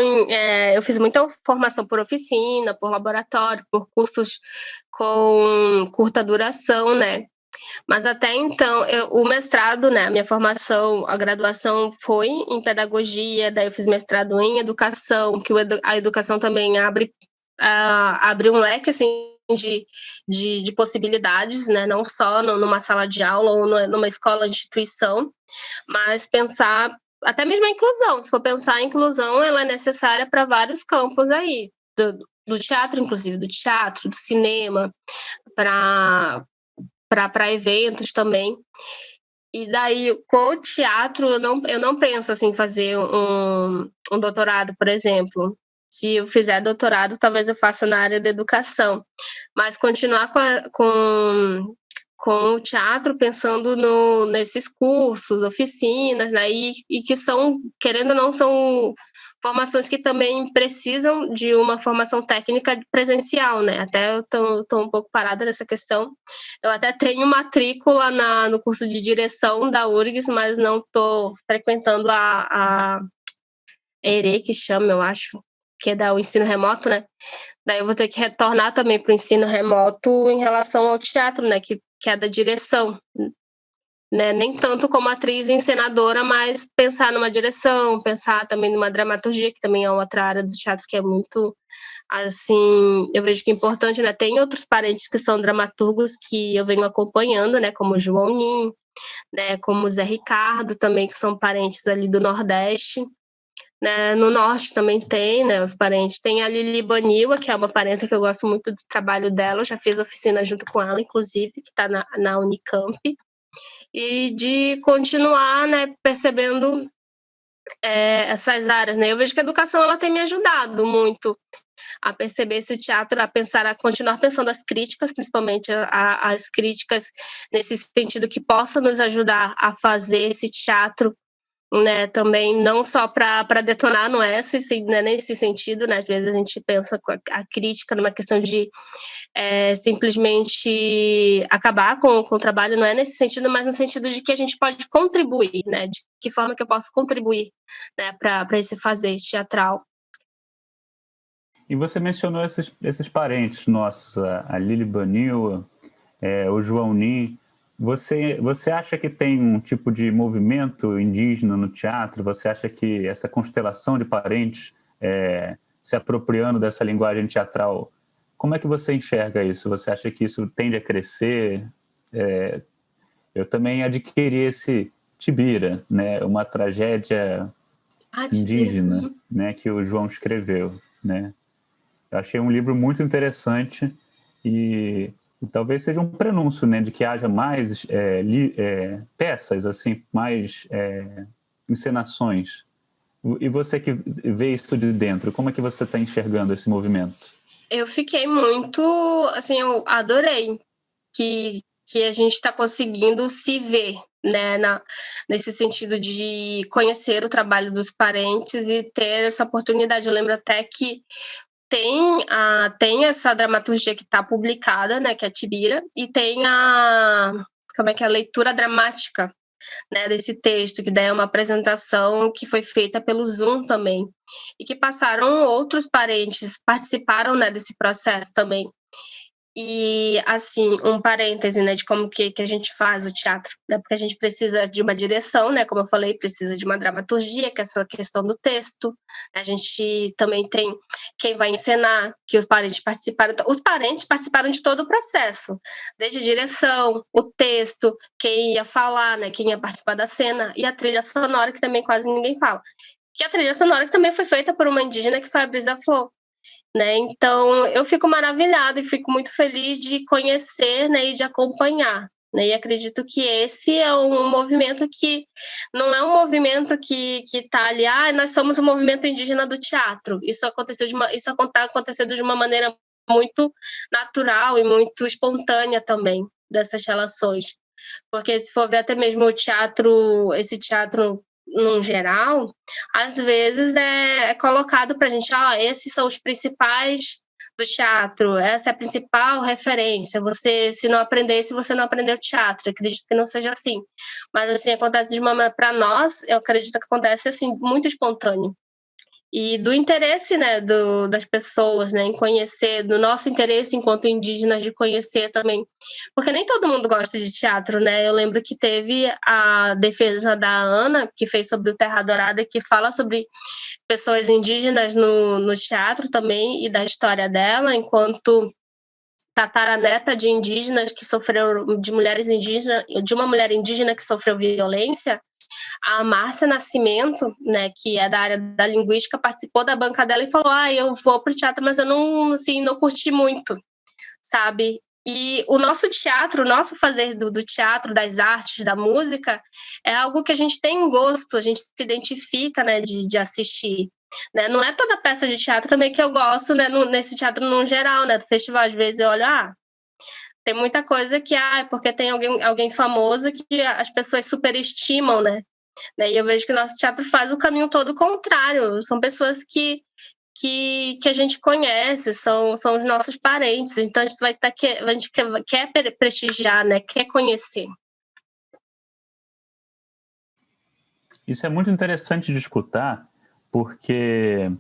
eu fiz muita formação por oficina, por laboratório, por cursos com curta duração, né? Mas até então, o mestrado, né, a minha formação, a graduação foi em pedagogia, daí eu fiz mestrado em educação, que a educação também abre um leque, assim, de possibilidades, né, não só numa sala de aula ou numa escola, instituição, mas pensar até mesmo a inclusão. Se for pensar a inclusão, ela é necessária para vários campos aí, do teatro, inclusive, do teatro, do cinema, para eventos também. E daí, com o teatro, eu não penso assim, fazer um doutorado, por exemplo. Se eu fizer doutorado, talvez eu faça na área da educação. Mas continuar com o teatro, pensando nesses cursos, oficinas, né? E que são, querendo ou não, são formações que também precisam de uma formação técnica presencial, né? Até eu estou um pouco parada nessa questão. Eu até tenho matrícula no curso de direção da URGS, mas não estou frequentando a ERE, que chama, eu acho, que é o ensino remoto, né? Daí eu vou ter que retornar também para o ensino remoto em relação ao teatro, né? Que é da direção, né? Nem tanto como atriz e encenadora, mas pensar numa direção, pensar também numa dramaturgia, que também é outra área do teatro que é muito, assim, eu vejo que é importante, né? Tem outros parentes que são dramaturgos que eu venho acompanhando, né? Como o João Nin, né? Como o Zé Ricardo também, que são parentes ali do Nordeste. Né? No Norte também tem, né, os parentes. Tem a Lili Baniwa, que é uma parenta que eu gosto muito do trabalho dela. Eu já fiz oficina junto com ela, inclusive, que está na Unicamp. E de continuar, né, percebendo essas áreas. Né? Eu vejo que a educação ela tem me ajudado muito a perceber esse teatro, a pensar, a continuar pensando as críticas, principalmente as críticas nesse sentido que possa nos ajudar a fazer esse teatro, né, também não só para detonar, não é nesse sentido, né, às vezes a gente pensa a crítica numa questão de simplesmente acabar com o trabalho, não é nesse sentido, mas no sentido de que a gente pode contribuir, né, de que forma que eu posso contribuir, né, para esse fazer teatral. E você mencionou esses parentes nossos, a Lili Baniwa, o João Nin. Você acha que tem um tipo de movimento indígena no teatro? Você acha que essa constelação de parentes se apropriando dessa linguagem teatral, como é que você enxerga isso? Você acha que isso tende a crescer? Eu também adquiri esse Tibira, né? Uma tragédia indígena, né? Que o João escreveu, né? Eu achei um livro muito interessante e talvez seja um prenúncio, né, de que haja mais peças, assim, mais encenações. E você que vê isso de dentro, como é que você está enxergando esse movimento? Eu fiquei muito, assim, eu adorei que a gente está conseguindo se ver, né, nesse sentido de conhecer o trabalho dos parentes e ter essa oportunidade. Eu lembro até que tem essa dramaturgia que está publicada, né, que é a Tibira, e tem a leitura dramática, né, desse texto, que daí é uma apresentação que foi feita pelo Zoom também, e que outros parentes, participaram, né, desse processo também. E, assim, um parêntese, né, de como que a gente faz o teatro, né, porque a gente precisa de uma direção, né, como eu falei, precisa de uma dramaturgia, que é essa questão do texto. A gente também tem quem vai encenar, que os parentes participaram de todo o processo, desde a direção, o texto, quem ia falar, né, quem ia participar da cena, e a trilha sonora, que também quase ninguém fala. Que a trilha sonora que também foi feita por uma indígena, que foi a Brisa Flor. Né? Então, eu fico maravilhada e fico muito feliz de conhecer, né, e de acompanhar. Né? E acredito que esse é um movimento que não é um movimento que está ali, nós somos o movimento indígena do teatro. Isso está acontecendo de uma maneira muito natural e muito espontânea também, dessas relações. Porque se for ver até mesmo esse teatro no geral, às vezes é colocado para a gente, esses são os principais do teatro, essa é a principal referência. Você, se não aprendesse, você não aprendeu teatro. Eu acredito que não seja assim. Mas assim, acontece de uma maneira, para nós, eu acredito que acontece assim, muito espontâneo. E do interesse, né, das pessoas, né, em conhecer, do nosso interesse enquanto indígenas de conhecer também, porque nem todo mundo gosta de teatro, né? Eu lembro que teve a defesa da Ana, que fez sobre o Terra Dourada, que fala sobre pessoas indígenas no teatro também e da história dela, enquanto tataraneta de indígenas que sofreram, de mulheres indígenas, de uma mulher indígena que sofreu violência. A Márcia Nascimento, né, que é da área da linguística, participou da banca dela e falou: eu vou pro teatro, mas eu não curti muito, sabe? E o nosso teatro, o nosso fazer do teatro, das artes, da música, é algo que a gente tem gosto, a gente se identifica, né, de assistir. Né? Não é toda peça de teatro também que eu gosto, né, nesse teatro no geral, né, do festival. Às vezes eu olho, tem muita coisa que, porque tem alguém famoso que as pessoas superestimam, né? E eu vejo que o nosso teatro faz o caminho todo contrário. São pessoas que a gente conhece, são os nossos parentes. Então a gente quer prestigiar, né? Quer conhecer. Isso é muito interessante de escutar, porque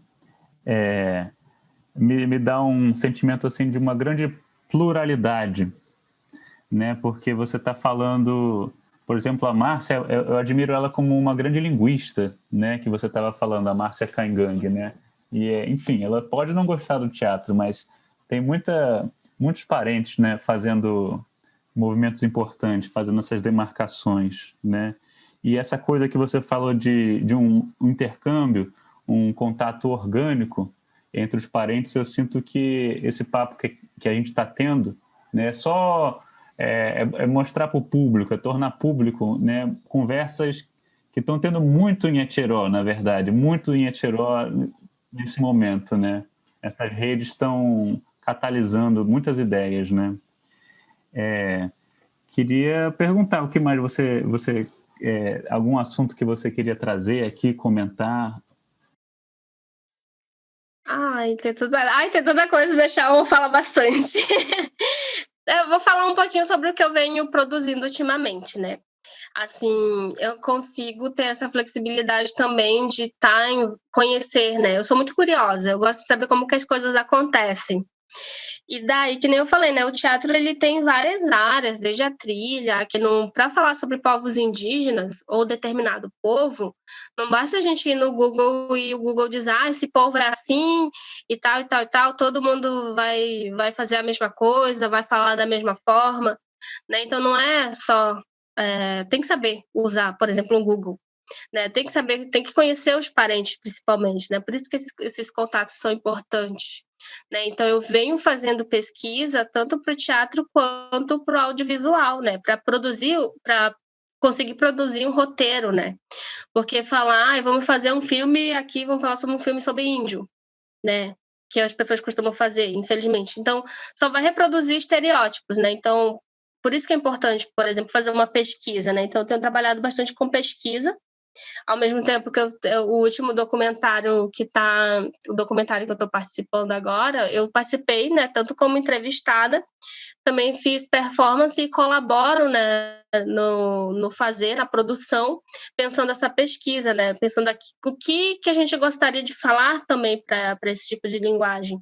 me dá um sentimento assim de uma grande pluralidade, né? Porque você está falando Por exemplo, a Márcia, eu admiro ela como uma grande linguista, né? Que você estava falando, a Márcia Caingangue, né? E, enfim, ela pode não gostar do teatro, mas tem muitos parentes, né? Fazendo movimentos importantes, fazendo essas demarcações, né? E essa coisa que você falou de um intercâmbio, um contato orgânico entre os parentes, eu sinto que esse papo que a gente está tendo, né, é mostrar para o público, é tornar público, né, conversas que estão tendo muito em Etiró, na verdade, muito em Etiró nesse momento, né? Essas redes estão catalisando muitas ideias, né? Queria perguntar o que mais algum assunto que você queria trazer aqui, comentar. Tem tanta coisa, deixar eu falar bastante. Eu vou falar um pouquinho sobre o que eu venho produzindo ultimamente, né? Assim, eu consigo ter essa flexibilidade também de conhecer, né? Eu sou muito curiosa, eu gosto de saber como que as coisas acontecem. E daí, que nem eu falei, né? O teatro ele tem várias áreas, desde a trilha, para falar sobre povos indígenas ou determinado povo, não basta a gente ir no Google e o Google diz, esse povo é assim e tal, e tal, e tal, todo mundo vai fazer a mesma coisa, vai falar da mesma forma, né? Então não é só. Tem que saber usar, por exemplo, o Google. Né? Tem que saber, tem que conhecer os parentes, principalmente, né? Por isso que esses contatos são importantes. Né? Então, eu venho fazendo pesquisa tanto para o teatro quanto para o audiovisual, né? Para conseguir produzir um roteiro, né? Porque falar, vamos fazer um filme aqui, vamos falar sobre um filme sobre índio, né? Que as pessoas costumam fazer, infelizmente. Então, só vai reproduzir estereótipos, né? Então, por isso que é importante, por exemplo, fazer uma pesquisa, né? Então, eu tenho trabalhado bastante com pesquisa, ao mesmo tempo que o último documentário o documentário que eu estou participando agora, eu participei, né, tanto como entrevistada, também fiz performance e colaboro, né, no fazer, na produção, pensando essa pesquisa, né, pensando aqui, o que a gente gostaria de falar também para esse tipo de linguagem.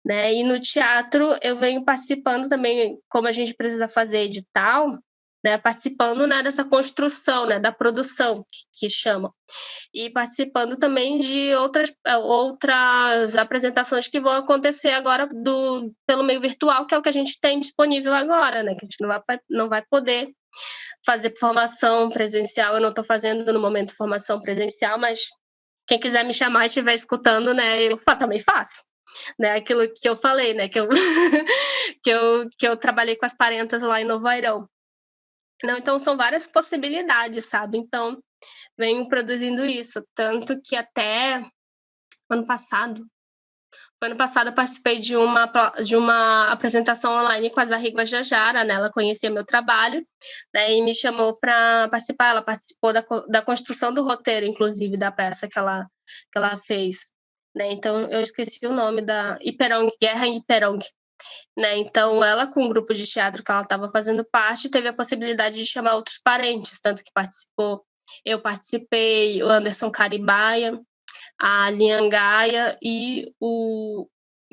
Né? E no teatro eu venho participando também, como a gente precisa fazer edital, né, participando, né, dessa construção, né, da produção, que chama. E participando também de outras apresentações que vão acontecer agora pelo meio virtual, que é o que a gente tem disponível agora, né, que a gente não vai poder fazer formação presencial. Eu não estou fazendo no momento formação presencial, mas quem quiser me chamar e estiver escutando, né, eu também faço. Né, aquilo que eu falei, né, que eu trabalhei com as parentas lá em Novo Airão. Não, então são várias possibilidades, sabe? Então, venho produzindo isso. Tanto que até ano passado eu participei de uma apresentação online com a Zahri Guajajara, né? Ela conhecia meu trabalho, né? E me chamou para participar. Ela participou da construção do roteiro, inclusive, da peça que ela fez. Né? Então, eu esqueci o nome da Iperong, Guerra em Iperong. Né? Então, ela, com o grupo de teatro que ela estava fazendo parte, teve a possibilidade de chamar outros parentes, tanto que eu participei, o Anderson Caribaia, a Lian Gaia e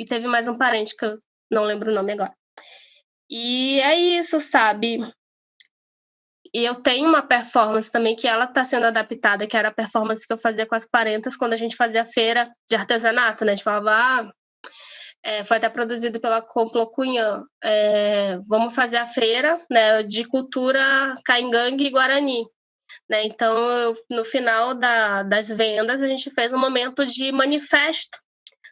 teve mais um parente que eu não lembro o nome agora. E é isso, sabe? E eu tenho uma performance também que ela está sendo adaptada, que era a performance que eu fazia com as parentas quando a gente fazia a feira de artesanato, né? A gente falava, foi até produzido pela Complocunhã. Vamos fazer a feira, né, de cultura caingangue e guarani. Né? Então, no final das vendas, a gente fez um momento de manifesto,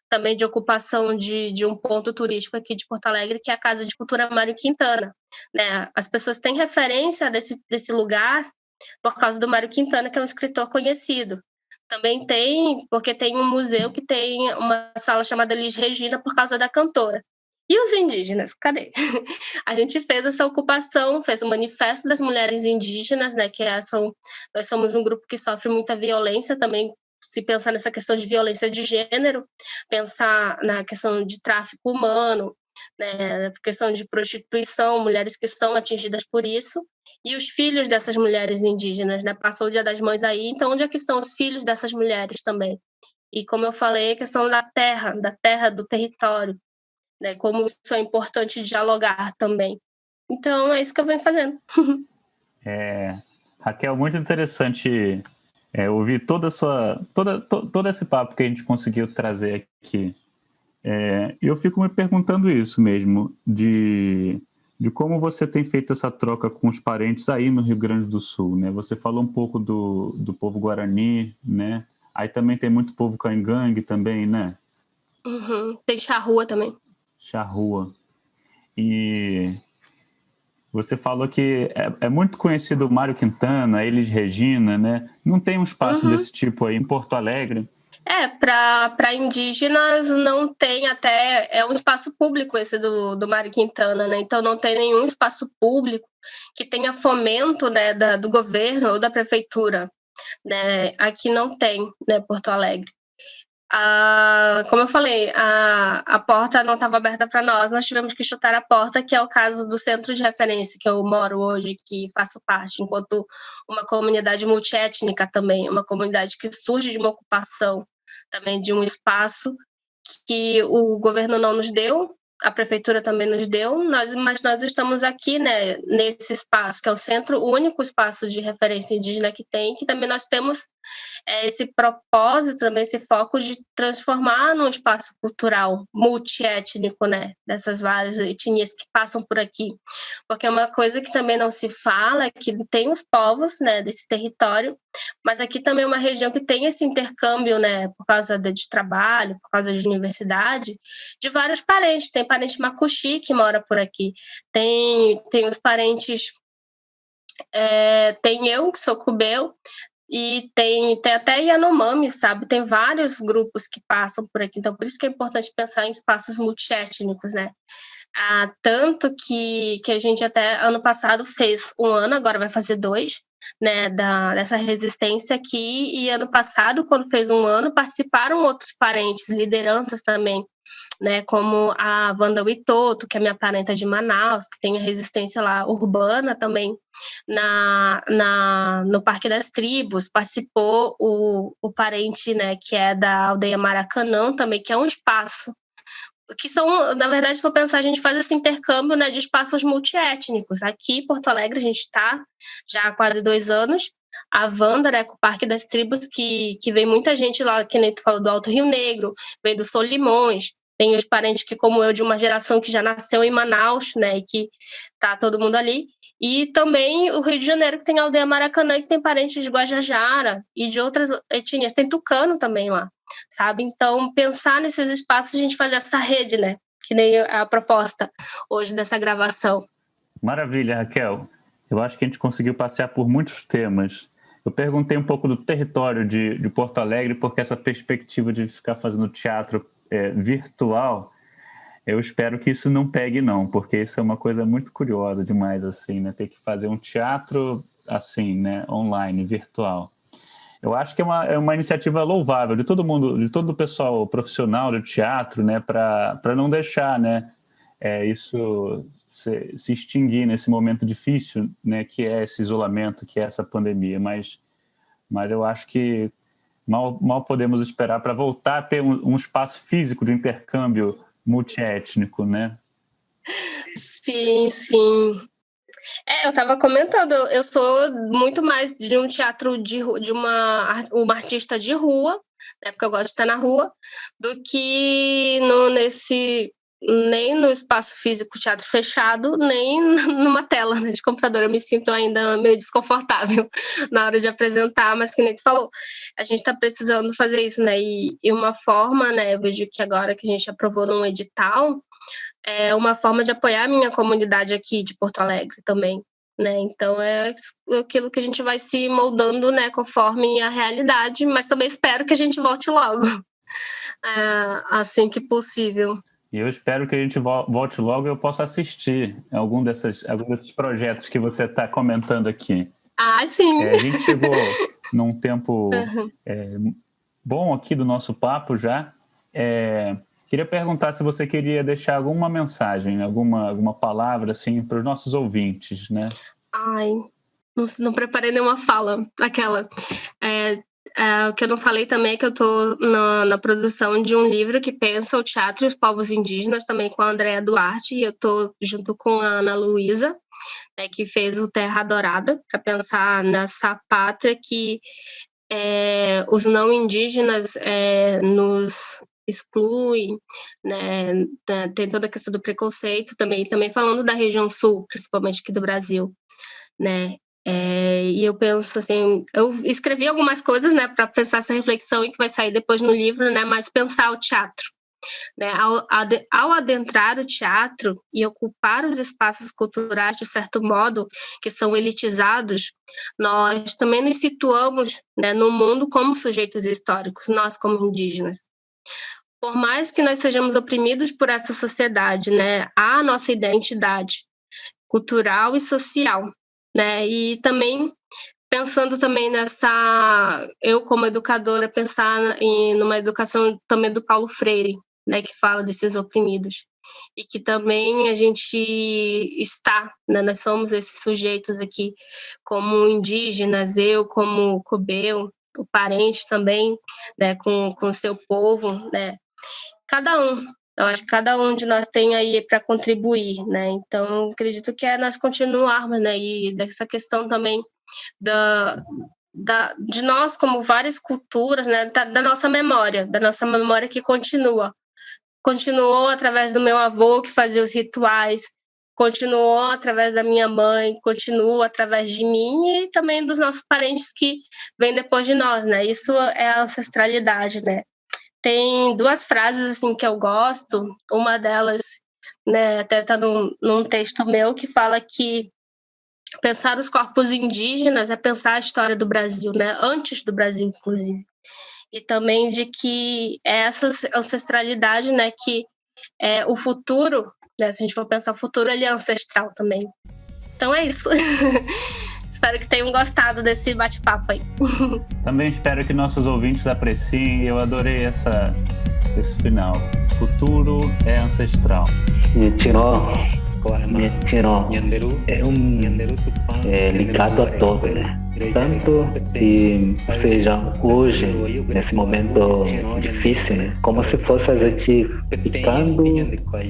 também de ocupação de um ponto turístico aqui de Porto Alegre, que é a Casa de Cultura Mário Quintana. Né? As pessoas têm referência desse lugar por causa do Mário Quintana, que é um escritor conhecido. Também tem, porque tem um museu que tem uma sala chamada Elis Regina por causa da cantora. E os indígenas, cadê? A gente fez essa ocupação, fez o Manifesto das Mulheres Indígenas, né, nós somos um grupo que sofre muita violência também, se pensar nessa questão de violência de gênero, pensar na questão de tráfico humano, né, na questão de prostituição, mulheres que são atingidas por isso, e os filhos dessas mulheres indígenas, né, passou o Dia das Mães aí, então onde é que estão os filhos dessas mulheres também? E como eu falei, a questão da terra, do território, né, como isso é importante dialogar também. Então, é isso que eu venho fazendo. Raquel, muito interessante ouvir todo esse papo que a gente conseguiu trazer aqui. Eu fico me perguntando isso mesmo, de como você tem feito essa troca com os parentes aí no Rio Grande do Sul, né? Você falou um pouco do povo Guarani, né? Aí também tem muito povo Caingangue também, né? Uhum. Tem charrua também. Charrua. E você falou que é muito conhecido o Mário Quintana, a Elis Regina, né? Não tem um espaço desse tipo aí em Porto Alegre? Para indígenas não tem até... É um espaço público esse do Mário Quintana, né? Então não tem nenhum espaço público que tenha fomento, né, do governo ou da prefeitura, né? Aqui não tem, né, Porto Alegre. Como eu falei, a porta não estava aberta para nós tivemos que chutar a porta, que é o caso do centro de referência que eu moro hoje, que faço parte, enquanto uma comunidade multiétnica também, uma comunidade que surge de uma ocupação também de um espaço que o governo não nos deu, a prefeitura também nos deu, mas nós estamos aqui, né, nesse espaço, que é o único espaço de referência indígena que tem, que também nós temos esse propósito, também esse foco de transformar num espaço cultural multiétnico, né, dessas várias etnias que passam por aqui. Porque é uma coisa que também não se fala, é que tem os povos, né, desse território, mas aqui também é uma região que tem esse intercâmbio, né, por causa de trabalho, por causa de universidade, de vários parentes. Tem parente Macuxi que mora por aqui, tem os parentes, tem eu, que sou cubeu, e tem até Yanomami, sabe? Tem vários grupos que passam por aqui, então por isso que é importante pensar em espaços multiétnicos, né? Tanto que a gente até ano passado fez 1 ano, agora vai fazer 2, né, dessa resistência aqui, e ano passado, quando fez 1 ano, participaram outros parentes, lideranças também, né, como a Wanda Witoto, que é minha parenta de Manaus, que tem a resistência lá urbana também, no Parque das Tribos, participou o parente, né, que é da aldeia Maracanã também, que é um espaço que são, na verdade, se for pensar, a gente faz esse intercâmbio, né, de espaços multiétnicos. Aqui em Porto Alegre a gente está já há quase 2 anos, a Wanda, né, com o Parque das Tribos, que vem muita gente lá, que nem tu falou, do Alto Rio Negro, vem do Solimões, tem os parentes que, como eu, de uma geração que já nasceu em Manaus, né, e que tá todo mundo ali, e também o Rio de Janeiro, que tem a aldeia Maracanã, que tem parentes de Guajajara e de outras etnias, tem tucano também lá, sabe? Então, pensar nesses espaços, a gente fazer essa rede, né, que nem a proposta hoje dessa gravação. Maravilha, Raquel. Eu acho que a gente conseguiu passear por muitos temas. Eu perguntei um pouco do território de Porto Alegre, porque essa perspectiva de ficar fazendo teatro virtual, eu espero que isso não pegue não, porque isso é uma coisa muito curiosa demais, assim, né? Ter que fazer um teatro assim, né? Online, virtual. Eu acho que é uma iniciativa louvável de todo mundo, de todo o pessoal profissional do teatro, né? Para não deixar, né? Isso se extinguir nesse momento difícil, né? Que é esse isolamento, que é essa pandemia. Mas eu acho que mal podemos esperar para voltar a ter um espaço físico de intercâmbio multiétnico, né? Sim, sim. Eu estava comentando, eu sou muito mais de um teatro de uma artista de rua, né, porque eu gosto de estar na rua, do que nem no espaço físico, teatro fechado, nem numa tela, né, de computador. Eu me sinto ainda meio desconfortável na hora de apresentar, mas que nem tu falou, a gente está precisando fazer isso, né? E uma forma, né, eu vejo que agora que a gente aprovou num edital, é uma forma de apoiar a minha comunidade aqui de Porto Alegre também, né? Então é aquilo que a gente vai se moldando, né, conforme a realidade, mas também espero que a gente volte logo, assim que possível. E eu espero que a gente volte logo e eu possa assistir algum desses projetos que você está comentando aqui. Sim! A gente chegou num tempo bom aqui do nosso papo já. Queria perguntar se você queria deixar alguma mensagem, alguma palavra assim, para os nossos ouvintes, né? Não preparei nenhuma fala, aquela. O que eu não falei também é que eu estou na produção de um livro que pensa o teatro e os povos indígenas, também com a Andréa Duarte, e eu estou junto com a Ana Luísa, né, que fez o Terra Adorada, para pensar nessa pátria que os não indígenas nos excluem, né? Tem toda a questão do preconceito também falando da região sul, principalmente aqui do Brasil, né? E eu penso assim, eu escrevi algumas coisas, né, para pensar essa reflexão e que vai sair depois no livro, né? Mas pensar o teatro, né? Ao adentrar o teatro e ocupar os espaços culturais, de certo modo, que são elitizados, nós também nos situamos, né, no mundo como sujeitos históricos, nós como indígenas. Por mais que nós sejamos oprimidos por essa sociedade, né, há a nossa identidade cultural e social, né? E também pensando também eu como educadora, pensar numa educação também do Paulo Freire, né, que fala desses oprimidos, e que também a gente está, né, nós somos esses sujeitos aqui, como indígenas, eu como cubeu, o parente também, né, com o seu povo, né, eu acho que cada um de nós tem aí para contribuir, né, então acredito que nós continuarmos, né, e dessa questão também de nós como várias culturas, né, da nossa memória que continuou através do meu avô, que fazia os rituais, continuou através da minha mãe, continua através de mim e também dos nossos parentes que vêm depois de nós, né? Isso é a ancestralidade, né? Tem duas frases assim que eu gosto, uma delas, né, até está num texto meu que fala que pensar os corpos indígenas é pensar a história do Brasil, né? Antes do Brasil, inclusive. E também de que essa ancestralidade, né, que o futuro, né, se a gente for pensar o futuro, ele é ancestral também. Então é isso. Espero que tenham gostado desse bate-papo aí. Também espero que nossos ouvintes apreciem. Eu adorei esse final. Futuro é ancestral. Nyetinó é ligado a todo, né? Tanto que seja hoje, nesse momento difícil, né? Como se fosse a gente ficando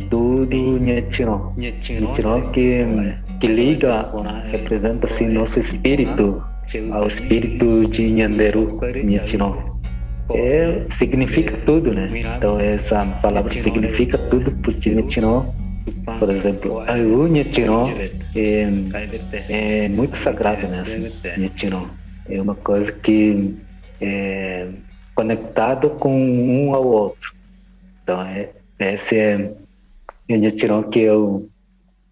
tudo Nyetinó. Nyetinó que liga, representa assim nosso espírito ao espírito de Nyanderu, Nyetinó. Significa tudo, né? Então essa palavra significa tudo, porque Nyetinó, por exemplo, o Nyetinó é muito sagrado, né? Assim, Nyetinó é uma coisa que é conectado com um ao outro. Então esse é o Nyetinó que eu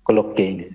coloquei, né?